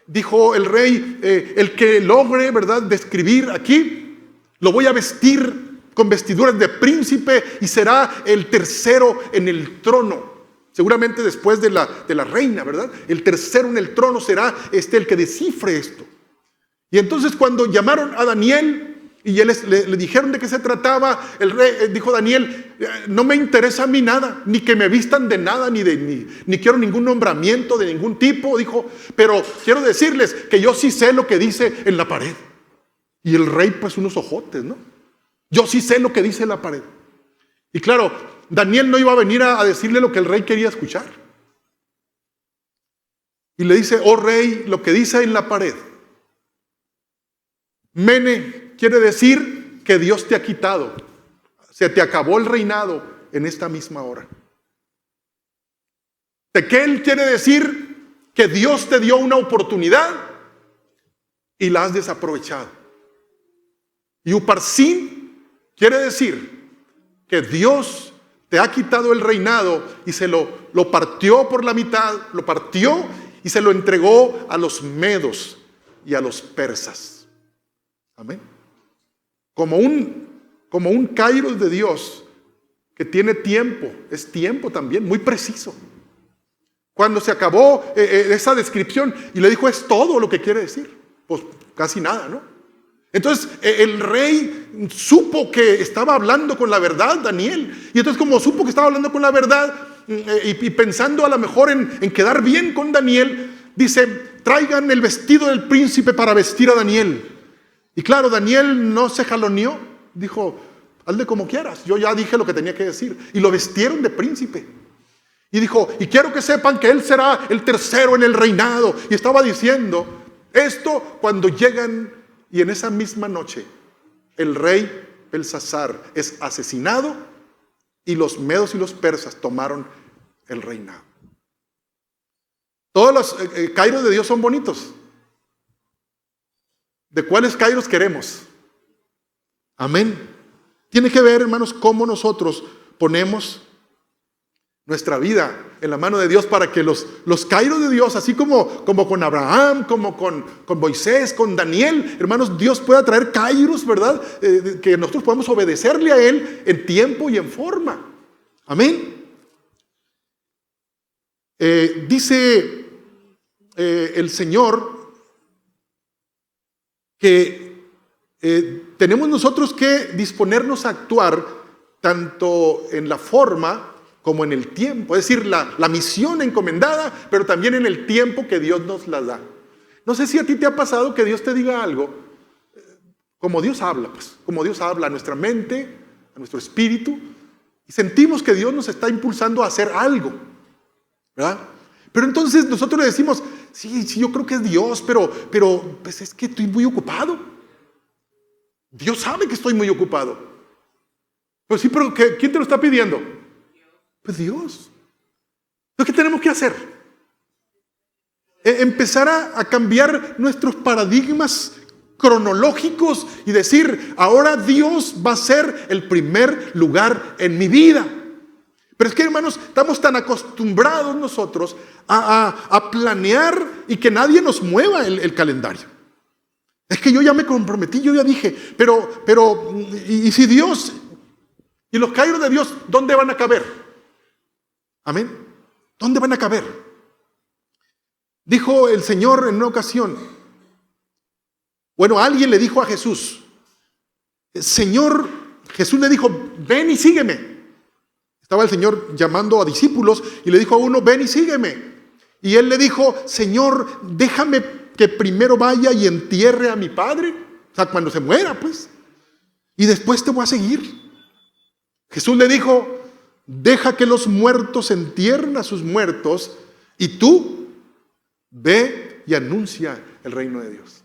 dijo el rey, el que logre, ¿verdad?, describir aquí, lo voy a vestir con vestiduras de príncipe y será el tercero en el trono. Seguramente después de la reina, ¿verdad? El tercero en el trono será el que descifre esto. Y entonces cuando llamaron a Daniel y le dijeron de qué se trataba, el rey dijo Daniel, no me interesa a mí nada, ni que me vistan de nada, ni quiero ningún nombramiento de ningún tipo, dijo, pero quiero decirles que yo sí sé lo que dice en la pared. Y el rey, pues, unos ojotes, ¿no? Yo sí sé lo que dice en la pared. Y claro, Daniel no iba a venir a decirle lo que el rey quería escuchar. Y le dice, oh rey, lo que dice en la pared, Mene, quiere decir que Dios te ha quitado. Se te acabó el reinado en esta misma hora. Tekel quiere decir que Dios te dio una oportunidad y la has desaprovechado. Y Uparsin quiere decir que Dios te ha quitado el reinado y se lo partió por la mitad, lo partió y se lo entregó a los medos y a los persas. Amén. Como un kairos de Dios que tiene tiempo, es tiempo también, muy preciso. Cuando se acabó esa descripción y le dijo, es todo lo que quiere decir. Pues casi nada, ¿no? Entonces el rey supo que estaba hablando con la verdad, Daniel. Y entonces como supo que estaba hablando con la verdad y pensando a lo mejor en quedar bien con Daniel, dice, traigan el vestido del príncipe para vestir a Daniel. Y claro, Daniel no se jaloneó, dijo, hazle como quieras, yo ya dije lo que tenía que decir. Y lo vestieron de príncipe. Y dijo, y quiero que sepan que él será el tercero en el reinado. Y estaba diciendo esto cuando llegan y en esa misma noche el rey Belsasar es asesinado y los medos y los persas tomaron el reinado. Todos los kairos de Dios son bonitos. ¿De cuáles kairos queremos? Amén. Tiene que ver, hermanos, cómo nosotros ponemos nuestra vida en la mano de Dios para que los kairos de Dios, así como con Abraham, como con Moisés, con Daniel, hermanos, Dios pueda traer kairos, ¿verdad? Que nosotros podamos obedecerle a Él en tiempo y en forma. Amén. Dice el Señor que tenemos nosotros que disponernos a actuar tanto en la forma como en el tiempo, es decir, la misión encomendada, pero también en el tiempo que Dios nos la da. No sé si a ti te ha pasado que Dios te diga algo, como Dios habla, pues, como Dios habla a nuestra mente, a nuestro espíritu, y sentimos que Dios nos está impulsando a hacer algo, ¿verdad? Pero entonces nosotros le decimos, sí, yo creo que es Dios, pero pues es que estoy muy ocupado. Dios sabe que estoy muy ocupado. Pues sí, pero ¿quién te lo está pidiendo? Pues Dios. Entonces, ¿qué tenemos que hacer? Empezar a cambiar nuestros paradigmas cronológicos y decir, ahora Dios va a ser el primer lugar en mi vida. Pero es que, hermanos, estamos tan acostumbrados nosotros a planear y que nadie nos mueva el calendario. Es que yo ya me comprometí, yo ya dije, pero y si Dios y los kairos de Dios, ¿dónde van a caber? Amén. ¿Dónde van a caber? Dijo el Señor en una ocasión, bueno, alguien le dijo a Jesús, Señor, Jesús le dijo, ven y sígueme. Estaba el Señor llamando a discípulos y le dijo a uno, ven y sígueme. Y él le dijo, Señor, déjame que primero vaya y entierre a mi padre, o sea, cuando se muera, pues, y después te voy a seguir. Jesús le dijo, deja que los muertos entierren a sus muertos y tú ve y anuncia el reino de Dios.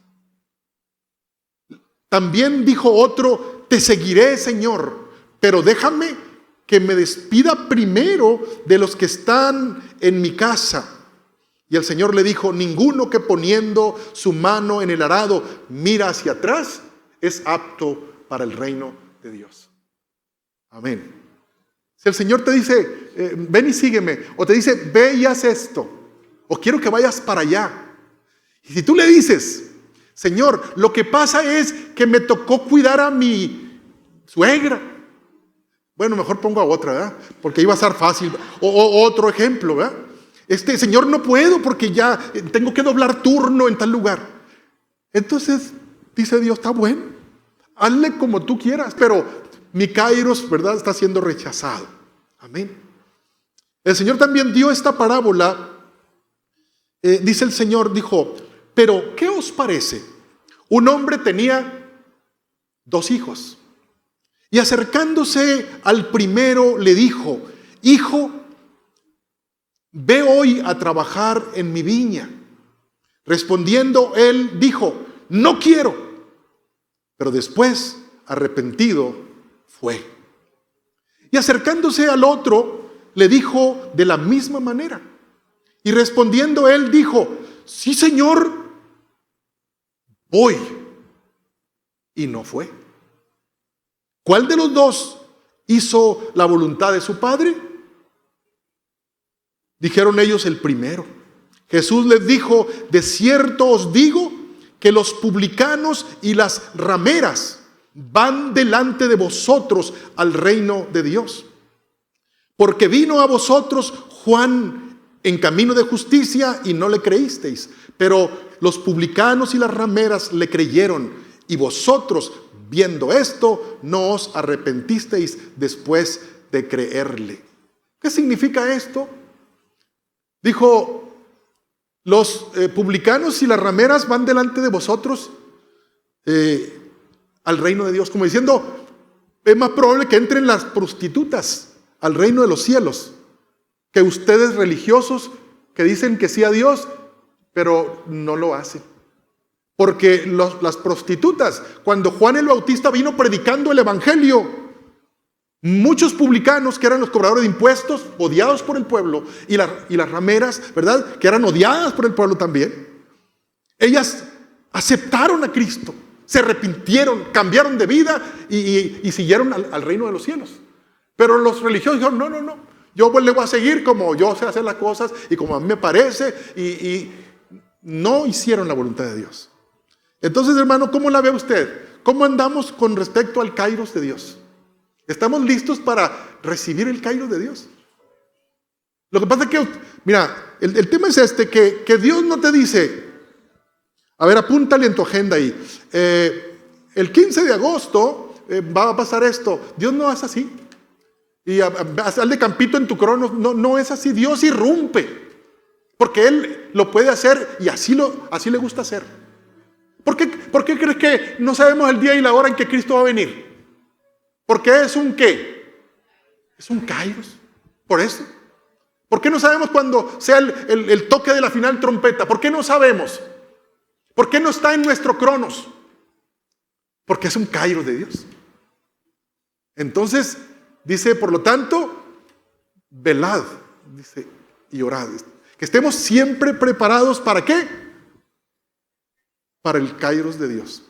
También dijo otro, te seguiré, Señor, pero déjame que me despida primero de los que están en mi casa. Y el Señor le dijo, ninguno que poniendo su mano en el arado mira hacia atrás es apto para el reino de Dios. Amén. Si el Señor te dice, ven y sígueme, o te dice, ve y haz esto, o quiero que vayas para allá. Y si tú le dices, Señor, lo que pasa es que me tocó cuidar a mi suegra. Bueno, mejor pongo a otra, ¿verdad? Porque iba a ser fácil. O otro ejemplo, ¿verdad? Señor, no puedo porque ya tengo que doblar turno en tal lugar. Entonces, dice Dios, está bueno, hazle como tú quieras, pero mi kairos, ¿verdad?, está siendo rechazado. Amén. El Señor también dio esta parábola. Dice el Señor, dijo, pero ¿qué os parece? Un hombre tenía 2 hijos. Y acercándose al primero le dijo, hijo, ve hoy a trabajar en mi viña. Respondiendo él dijo, no quiero. Pero después, arrepentido, fue. Y acercándose al otro, le dijo de la misma manera. Y respondiendo él dijo: sí, Señor, voy. Y no fue. ¿Cuál de los dos hizo la voluntad de su padre? Dijeron ellos: el primero. Jesús les dijo: de cierto os digo que los publicanos y las rameras van delante de vosotros al reino de Dios. Porque vino a vosotros Juan en camino de justicia y no le creísteis, pero los publicanos y las rameras le creyeron, y vosotros, viendo esto, no os arrepentisteis después de creerle. ¿Qué significa esto? Dijo: los publicanos y las rameras van delante de vosotros al reino de Dios, como diciendo, es más probable que entren las prostitutas al reino de los cielos que ustedes religiosos que dicen que sí a Dios, pero no lo hacen. Porque las prostitutas, cuando Juan el Bautista vino predicando el evangelio, muchos publicanos, que eran los cobradores de impuestos, odiados por el pueblo, y las rameras, ¿verdad?, que eran odiadas por el pueblo también, ellas aceptaron a Cristo, se arrepintieron, cambiaron de vida y siguieron al reino de los cielos. Pero los religiosos dijeron: no, yo le voy a seguir como yo sé hacer las cosas y como a mí me parece, y no hicieron la voluntad de Dios. Entonces, hermano, ¿cómo la ve usted? ¿Cómo andamos con respecto al kairos de Dios? ¿Estamos listos para recibir el kairos de Dios? Lo que pasa es que, mira, el tema es este, que Dios no te dice, a ver, apúntale en tu agenda ahí, el 15 de agosto va a pasar esto. Dios no es así. Y hazle campito en tu crono. No es así. Dios irrumpe, porque Él lo puede hacer y así le gusta hacer. ¿Por qué crees que no sabemos el día y la hora en que Cristo va a venir? Porque es un ¿qué? Es un kairos. Por eso. ¿Por qué no sabemos cuándo sea el toque de la final trompeta? ¿Por qué no sabemos? ¿Por qué no está en nuestro cronos? Porque es un kairos de Dios. Entonces, dice, por lo tanto, velad, dice, y orad. Que estemos siempre preparados, ¿para qué? Para el kairos de Dios.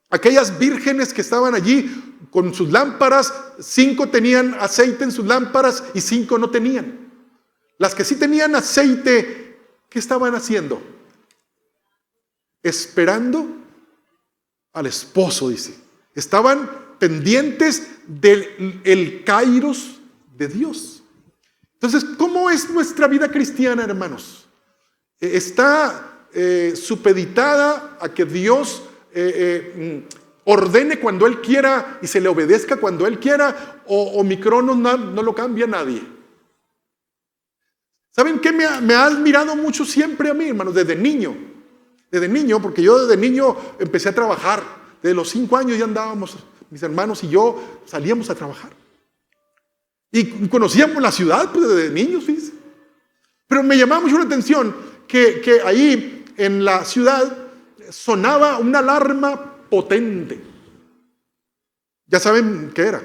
Aquellas vírgenes que estaban allí con sus lámparas, 5 tenían aceite en sus lámparas y 5 no tenían. Las que sí tenían aceite, ¿qué estaban haciendo? Esperando al esposo, dice. Estaban pendientes del kairos de Dios. Entonces, ¿cómo es nuestra vida cristiana, hermanos? ¿Está supeditada a que Dios ordene cuando Él quiera y se le obedezca cuando Él quiera, o mi cronos no lo cambia nadie? ¿Saben qué me ha admirado mucho siempre a mí, hermanos? Desde niño, porque yo desde niño empecé a trabajar. Desde los 5 años ya andábamos, mis hermanos y yo salíamos a trabajar. Y conocíamos la ciudad, pues, desde niños, fíjense. Pero me llamaba mucho la atención que ahí en la ciudad sonaba una alarma potente. ¿Ya saben qué era?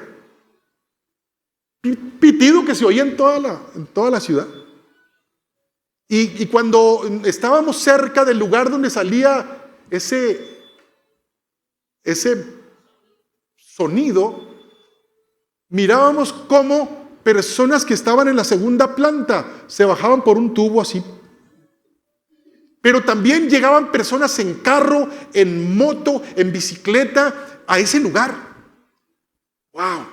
Pitido que se oía en toda la ciudad. Y cuando estábamos cerca del lugar donde salía ese sonido, mirábamos cómo personas que estaban en la segunda planta se bajaban por un tubo así. Pero también llegaban personas en carro, en moto, en bicicleta a ese lugar. ¡Wow!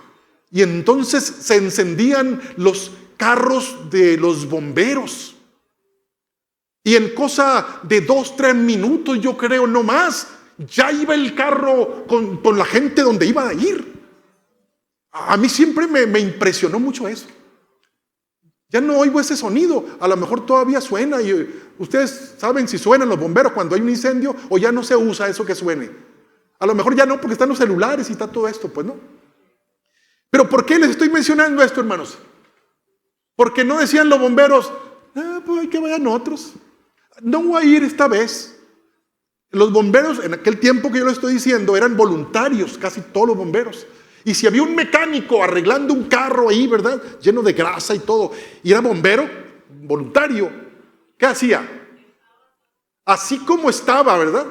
Y entonces se encendían los carros de los bomberos. Y en cosa de 2-3 minutos, yo creo, no más, ya iba el carro con la gente donde iba a ir. A mí siempre me impresionó mucho eso. Ya no oigo ese sonido. A lo mejor todavía suena, y ustedes saben si suenan los bomberos cuando hay un incendio, o ya no se usa eso que suene. A lo mejor ya no, porque están los celulares y está todo esto, pues no. Pero ¿por qué les estoy mencionando esto, hermanos? Porque no decían los bomberos, pues hay que vayan otros. No voy a ir esta vez. Los bomberos, en aquel tiempo que yo lo estoy diciendo, eran voluntarios, casi todos los bomberos. Y si había un mecánico arreglando un carro ahí, ¿verdad? Lleno de grasa y todo, y era bombero voluntario, ¿qué hacía? Así como estaba, ¿verdad?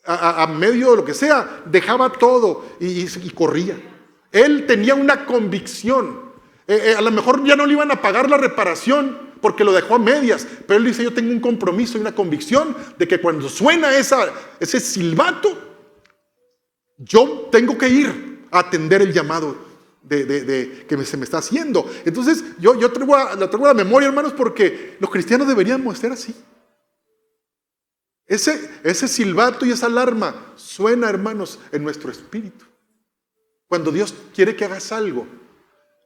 A medio de lo que sea, dejaba todo y corría. Él tenía una convicción. A lo mejor ya no le iban a pagar la reparación porque lo dejó a medias, pero él dice: yo tengo un compromiso y una convicción de que cuando suena ese silbato, yo tengo que ir a atender el llamado que se me está haciendo. Entonces yo lo traigo a la memoria, hermanos, porque los cristianos deberíamos ser así. Ese silbato y esa alarma suena, hermanos, en nuestro espíritu. Cuando Dios quiere que hagas algo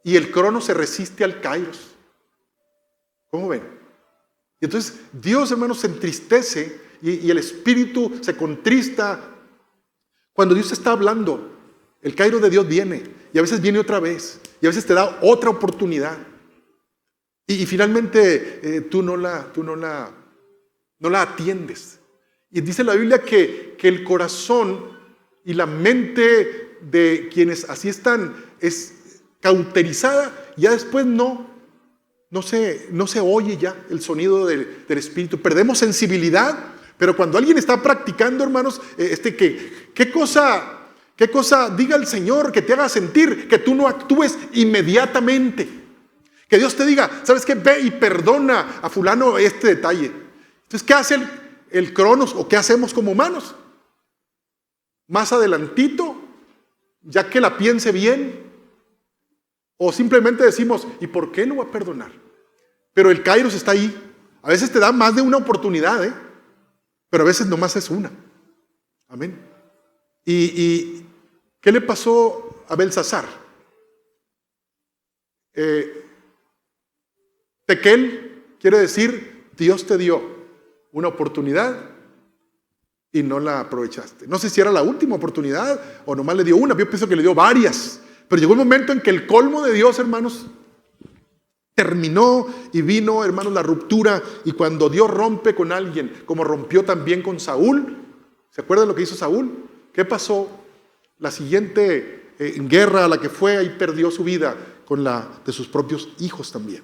y el crono se resiste al kairos. ¿Cómo ven? Y entonces Dios, hermanos, se entristece y el espíritu se contrista cuando Dios está hablando. El kairos de Dios viene y a veces viene otra vez y a veces te da otra oportunidad y finalmente tú no la atiendes. Y dice la Biblia que el corazón y la mente de quienes así están es cauterizada. Ya después no se oye ya el sonido del Espíritu. Perdemos sensibilidad. Pero cuando alguien está practicando, hermanos, ¿qué cosa diga el Señor que te haga sentir que tú no actúes inmediatamente? Que Dios te diga: ¿sabes qué? Ve y perdona a fulano este detalle. Entonces, ¿qué hace el cronos o qué hacemos como humanos? Más adelantito, ya que la piense bien, o simplemente decimos: ¿y por qué lo voy a perdonar? Pero el kairos está ahí. A veces te da más de una oportunidad, pero a veces nomás es una. Amén. ¿Y qué le pasó a Belsasar? Tekel quiere decir: Dios te dio una oportunidad y no la aprovechaste. No sé si era la última oportunidad o nomás le dio una. Yo pienso que le dio varias. Pero llegó un momento en que el colmo de Dios, hermanos, terminó y vino, hermanos, la ruptura. Y cuando Dios rompe con alguien, como rompió también con Saúl, ¿se acuerdan lo que hizo Saúl? ¿Qué pasó? La siguiente guerra a la que fue, ahí perdió su vida con la de sus propios hijos también.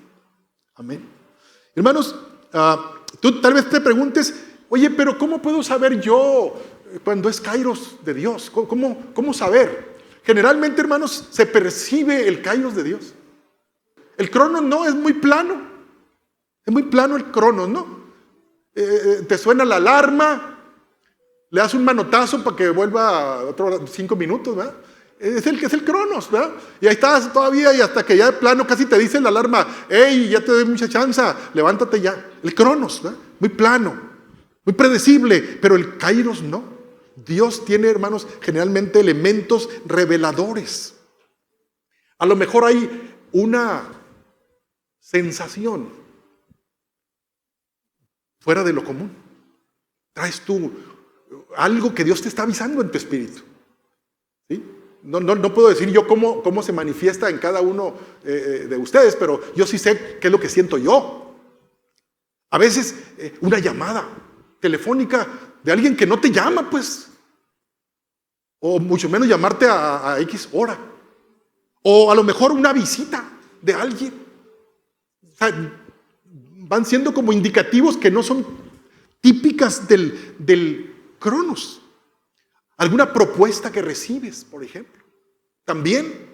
Amén. Hermanos, tú tal vez te preguntes: oye, pero ¿cómo puedo saber yo cuando es kairos de Dios? ¿Cómo saber? Generalmente, hermanos, se percibe el kairos de Dios. El cronos no, es muy plano. Es muy plano el cronos, ¿no? Te suena la alarma, le das un manotazo para que vuelva otros 5 minutos, ¿verdad? Es el cronos, ¿verdad? Y ahí estás todavía y hasta que ya de plano casi te dice la alarma: hey, ya te doy mucha chance, levántate ya. El cronos, ¿verdad? Muy plano, muy predecible, pero el kairos no. Dios tiene, hermanos, generalmente elementos reveladores. A lo mejor hay una sensación fuera de lo común. Traes tú algo que Dios te está avisando en tu espíritu. ¿Sí? No puedo decir yo cómo se manifiesta en cada uno de ustedes, pero yo sí sé qué es lo que siento yo. A veces una llamada telefónica de alguien que no te llama, pues, o mucho menos llamarte a X hora, o a lo mejor una visita de alguien. O sea, van siendo como indicativos que no son típicas del cronos. Alguna propuesta que recibes, por ejemplo, también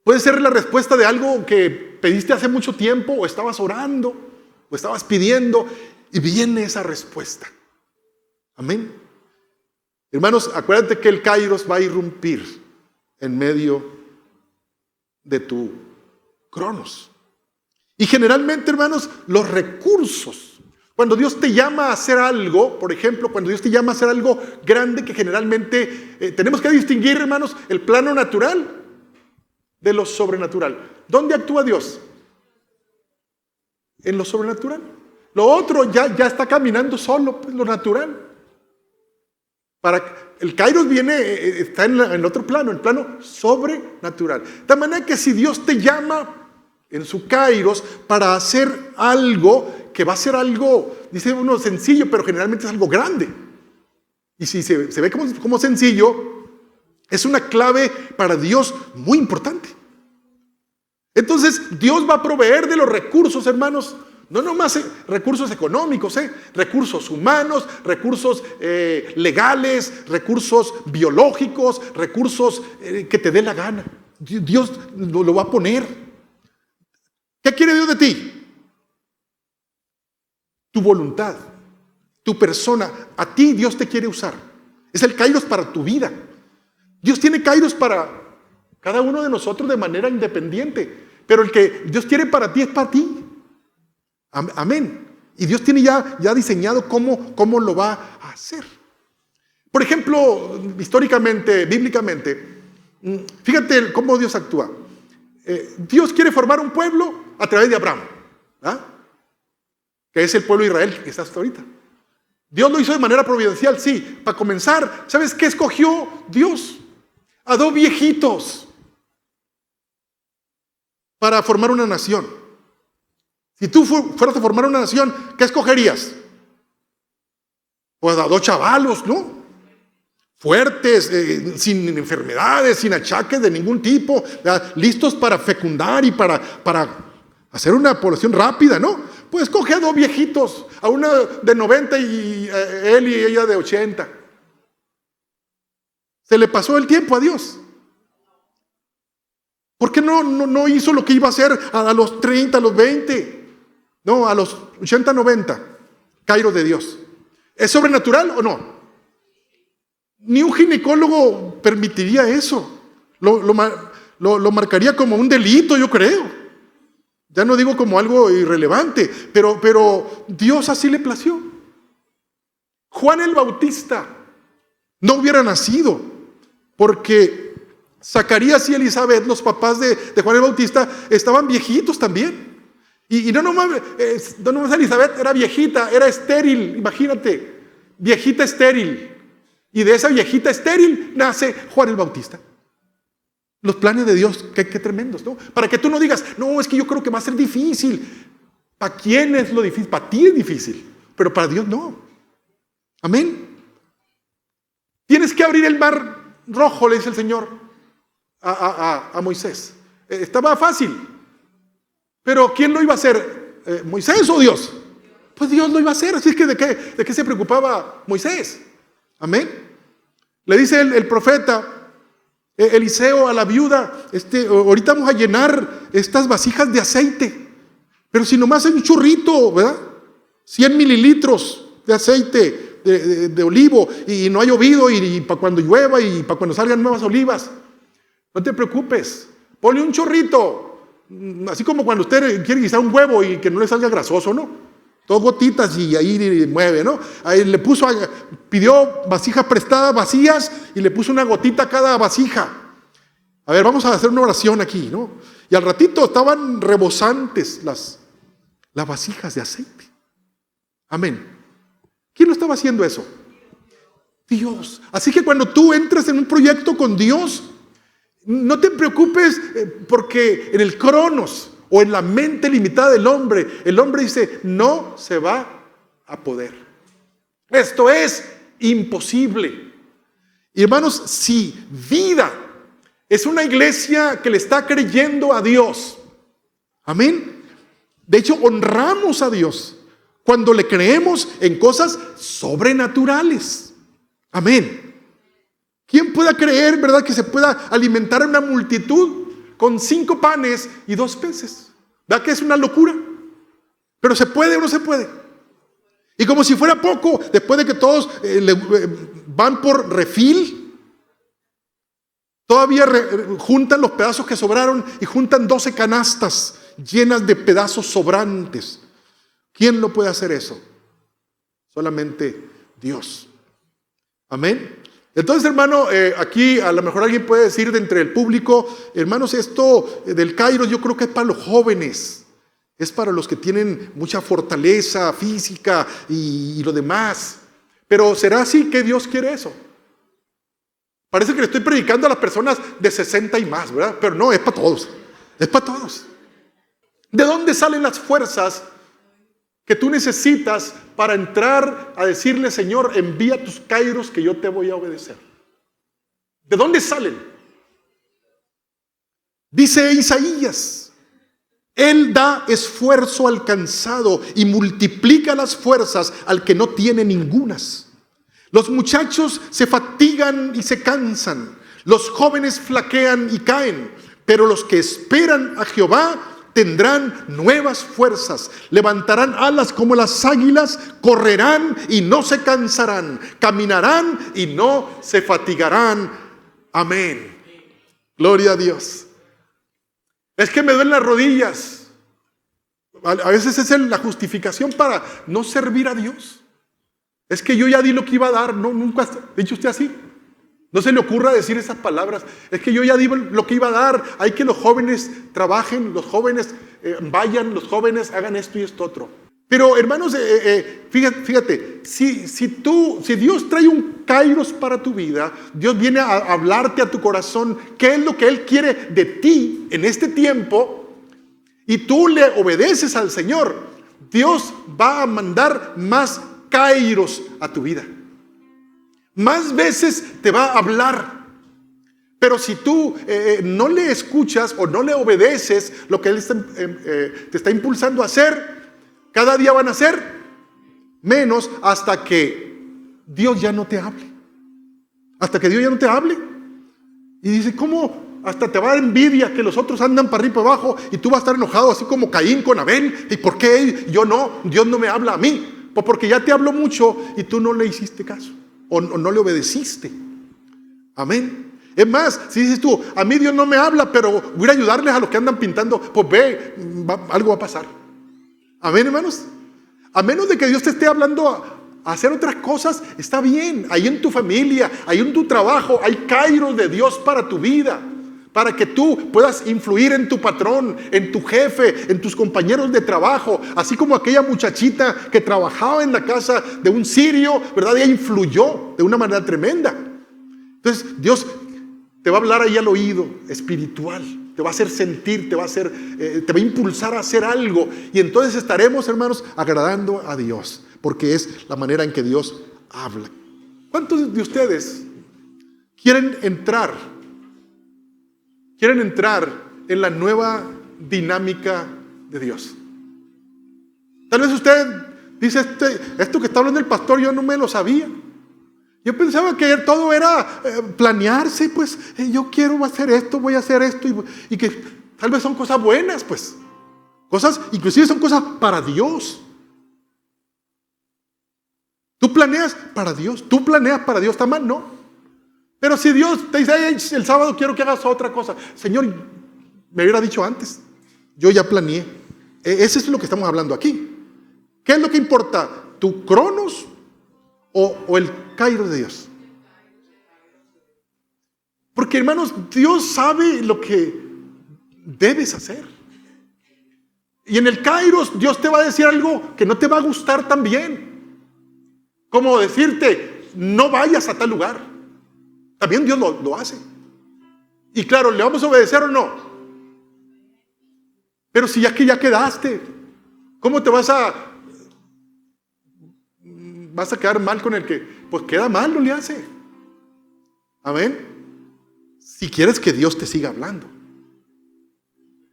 puede ser la respuesta de algo que pediste hace mucho tiempo, o estabas orando, o estabas pidiendo, y viene esa respuesta. Amén. Hermanos, acuérdate que el kairos va a irrumpir en medio de tu cronos. Y generalmente, hermanos, los recursos, cuando Dios te llama a hacer algo, por ejemplo, cuando Dios te llama a hacer algo grande, que generalmente tenemos que distinguir, hermanos, el plano natural de lo sobrenatural. ¿Dónde actúa Dios? En lo sobrenatural. Lo otro ya está caminando solo, pues, lo natural. El kairos está en el otro plano, el plano sobrenatural. De manera que si Dios te llama en su kairos para hacer algo, que va a ser algo, dice uno, sencillo, pero generalmente es algo grande. Y si se ve como sencillo, Es una clave para Dios muy importante. Entonces, Dios va a proveer de los recursos, hermanos. No nomás recursos económicos, recursos humanos, recursos legales, recursos biológicos, recursos que te dé la gana. Dios lo va a poner. ¿Qué quiere Dios de ti? Tu voluntad, tu persona. A ti Dios te quiere usar. Es el kairos para tu vida. Dios tiene kairos para cada uno de nosotros de manera independiente. Pero el que Dios quiere para ti es para ti. Amén. Y Dios tiene ya diseñado cómo lo va a hacer. Por ejemplo, históricamente, bíblicamente, fíjate cómo Dios actúa. Dios quiere formar un pueblo a través de Abraham, que es el pueblo de Israel que está hasta ahorita. Dios lo hizo de manera providencial, sí. Para comenzar, ¿sabes qué escogió Dios? A 2 viejitos para formar una nación. Si tú fueras a formar una nación, ¿qué escogerías? Pues a 2 chavalos, ¿no? Fuertes, sin enfermedades, sin achaques de ningún tipo, listos para fecundar y para hacer una población rápida, ¿no? Pues escoge a 2 viejitos, a una de 90 y él y ella de 80. Se le pasó el tiempo a Dios. ¿Por qué no hizo lo que iba a hacer a los 30, a los 20? No, a los 80, 90. Kairos de Dios. ¿Es sobrenatural o no? Ni un ginecólogo permitiría eso. Lo marcaría como un delito, yo creo. Ya no digo como algo irrelevante, pero Dios así le plació. Juan el Bautista no hubiera nacido porque Zacarías y Elizabeth, los papás de Juan el Bautista, estaban viejitos también. Y no nomás Elizabeth era viejita, era estéril, imagínate, viejita estéril. Y de esa viejita estéril nace Juan el Bautista. Los planes de Dios, qué tremendos, ¿no? Para que tú no digas, no, es que yo creo que va a ser difícil. ¿Para quién es lo difícil? Para ti es difícil, pero para Dios no. Amén. Tienes que abrir el mar rojo, le dice el Señor a Moisés. Estaba fácil. Pero ¿quién lo iba a hacer? ¿Moisés o Dios? Pues Dios lo iba a hacer. Así que ¿de qué se preocupaba Moisés? Amén. Le dice el profeta Eliseo a la viuda, ahorita vamos a llenar estas vasijas de aceite. Pero si nomás hay un churrito, ¿verdad? 100 mililitros de aceite de olivo y no ha llovido y para cuando llueva y para cuando salgan nuevas olivas. No te preocupes, ponle un chorrito, así como cuando usted quiere guisar un huevo y que no le salga grasoso, ¿no? Dos gotitas y ahí mueve, ¿no? Ahí pidió vasijas prestadas vacías y le puso una gotita a cada vasija. A ver, vamos a hacer una oración aquí, ¿no? Y al ratito estaban rebosantes las vasijas de aceite. Amén. ¿Quién lo estaba haciendo eso? Dios. Así que cuando tú entres en un proyecto con Dios, no te preocupes porque en el cronos o en la mente limitada del hombre, el hombre dice, no se va a poder. Esto es imposible. Y hermanos, si vida es una iglesia que le está creyendo a Dios, amén. De hecho, honramos a Dios cuando le creemos en cosas sobrenaturales. Amén. ¿Quién pueda creer, verdad, que se pueda alimentar a una multitud con 5 panes y 2 peces? ¿Verdad que es una locura? Pero ¿se puede o no se puede? Y como si fuera poco, después de que todos van por refil, todavía juntan los pedazos que sobraron y juntan 12 canastas llenas de pedazos sobrantes. ¿Quién lo puede hacer eso? Solamente Dios. Amén. Entonces, hermano, aquí a lo mejor alguien puede decir de entre el público, hermanos, esto del Kairos yo creo que es para los jóvenes, es para los que tienen mucha fortaleza física y lo demás. Pero ¿será así que Dios quiere eso? Parece que le estoy predicando a las personas de 60 y más, ¿verdad? Pero no, es para todos, es para todos. ¿De dónde salen las fuerzas que tú necesitas para entrar a decirle, Señor, envía tus kairos que yo te voy a obedecer? ¿De dónde salen? Dice Isaías: Él da esfuerzo al cansado y multiplica las fuerzas al que no tiene ningunas. Los muchachos se fatigan y se cansan, los jóvenes flaquean y caen, pero los que esperan a Jehová tendrán nuevas fuerzas, levantarán alas como las águilas, correrán y no se cansarán, caminarán y no se fatigarán. Amén. Gloria a Dios. Es que me duelen las rodillas. A veces es la justificación para no servir a Dios. Es que yo ya di lo que iba a dar. No, nunca ha dicho usted así. No se le ocurra decir esas palabras. Es que yo ya di lo que iba a dar. Hay que los jóvenes trabajen, los jóvenes vayan, los jóvenes hagan esto y esto otro. Pero hermanos, fíjate, si Dios trae un kairos para tu vida, Dios viene a hablarte a tu corazón qué es lo que Él quiere de ti en este tiempo, y tú le obedeces al Señor, Dios va a mandar más kairos a tu vida. Más veces te va a hablar. Pero si tú no le escuchas o no le obedeces lo que Él te está impulsando a hacer, cada día van a ser menos hasta que Dios ya no te hable. Hasta que Dios ya no te hable. Y dice, ¿cómo? Hasta te va a dar envidia que los otros andan para arriba y para abajo y tú vas a estar enojado así como Caín con Abel. ¿Y por qué yo no? Dios no me habla a mí. Pues porque ya te habló mucho y tú no le hiciste caso o no le obedeciste. Amén. Es más, si dices tú, a mí Dios no me habla, pero voy a ayudarles a los que andan pintando, pues ve, algo va a pasar. Amén, hermanos. A menos de que Dios te esté hablando a hacer otras cosas, está bien. Ahí en tu familia, ahí en tu trabajo, hay kairos de Dios para tu vida, para que tú puedas influir en tu patrón, en tu jefe, en tus compañeros de trabajo, así como aquella muchachita que trabajaba en la casa de un sirio, ¿verdad? Ella influyó de una manera tremenda. Entonces Dios te va a hablar ahí al oído, espiritual, te va a hacer sentir, te va a impulsar a hacer algo, y entonces estaremos, hermanos, agradando a Dios, porque es la manera en que Dios habla. ¿Cuántos de ustedes quieren entrar en la nueva dinámica de Dios? Tal vez usted dice, esto que está hablando el pastor yo no me lo sabía. Yo pensaba que todo era planearse, pues yo quiero hacer esto, voy a hacer esto, y que tal vez son cosas buenas, pues. Cosas, inclusive son cosas para Dios. Tú planeas para Dios, ¿está mal? No. Pero si Dios te dice, el sábado quiero que hagas otra cosa, Señor, me hubiera dicho antes, yo ya planeé. Eso es lo que estamos hablando aquí. ¿Qué es lo que importa? ¿Tu cronos o el kairos de Dios? Porque, hermanos, Dios sabe lo que debes hacer. Y en el kairos Dios te va a decir algo que no te va a gustar también. Como decirte, no vayas a tal lugar. También Dios lo hace. Y claro, ¿le vamos a obedecer o no? Pero si ya quedaste, ¿cómo te vas a quedar mal con el que, pues queda mal, no le hace? Amén. Si quieres que Dios te siga hablando,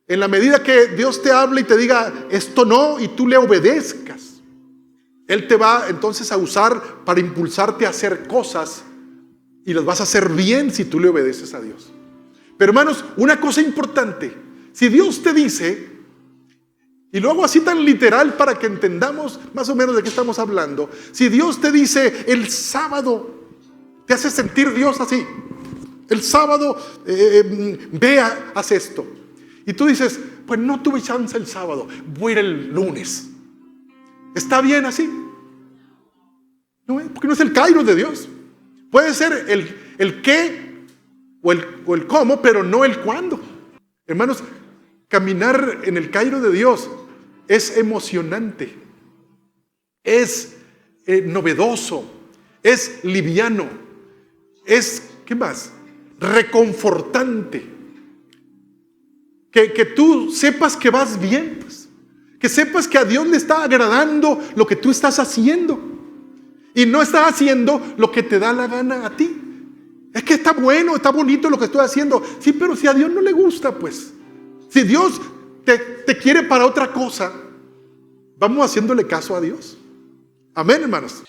en la medida que Dios te hable y te diga esto no, y tú le obedezcas, Él te va entonces a usar para impulsarte a hacer cosas, y las vas a hacer bien si tú le obedeces a Dios. Pero, hermanos, una cosa importante: si Dios te dice, y lo hago así tan literal para que entendamos más o menos de qué estamos hablando. Si Dios te dice, el sábado, te hace sentir Dios así. El sábado, vea, haz esto. Y tú dices, pues no tuve chance el sábado, voy a ir el lunes. ¿Está bien así? No, porque no es el kairos de Dios. Puede ser el qué o el cómo, pero no el cuándo. Hermanos, caminar en el kairos de Dios es emocionante, es novedoso, es liviano, es, ¿qué más? Reconfortante. Que tú sepas que vas bien, pues. Que sepas que a Dios le está agradando lo que tú estás haciendo, y no estás haciendo lo que te da la gana a ti. Es que está bueno, está bonito lo que estoy haciendo. Sí, pero si a Dios no le gusta, pues. Si Dios te quiere para otra cosa, vamos haciéndole caso a Dios. Amén, hermanos.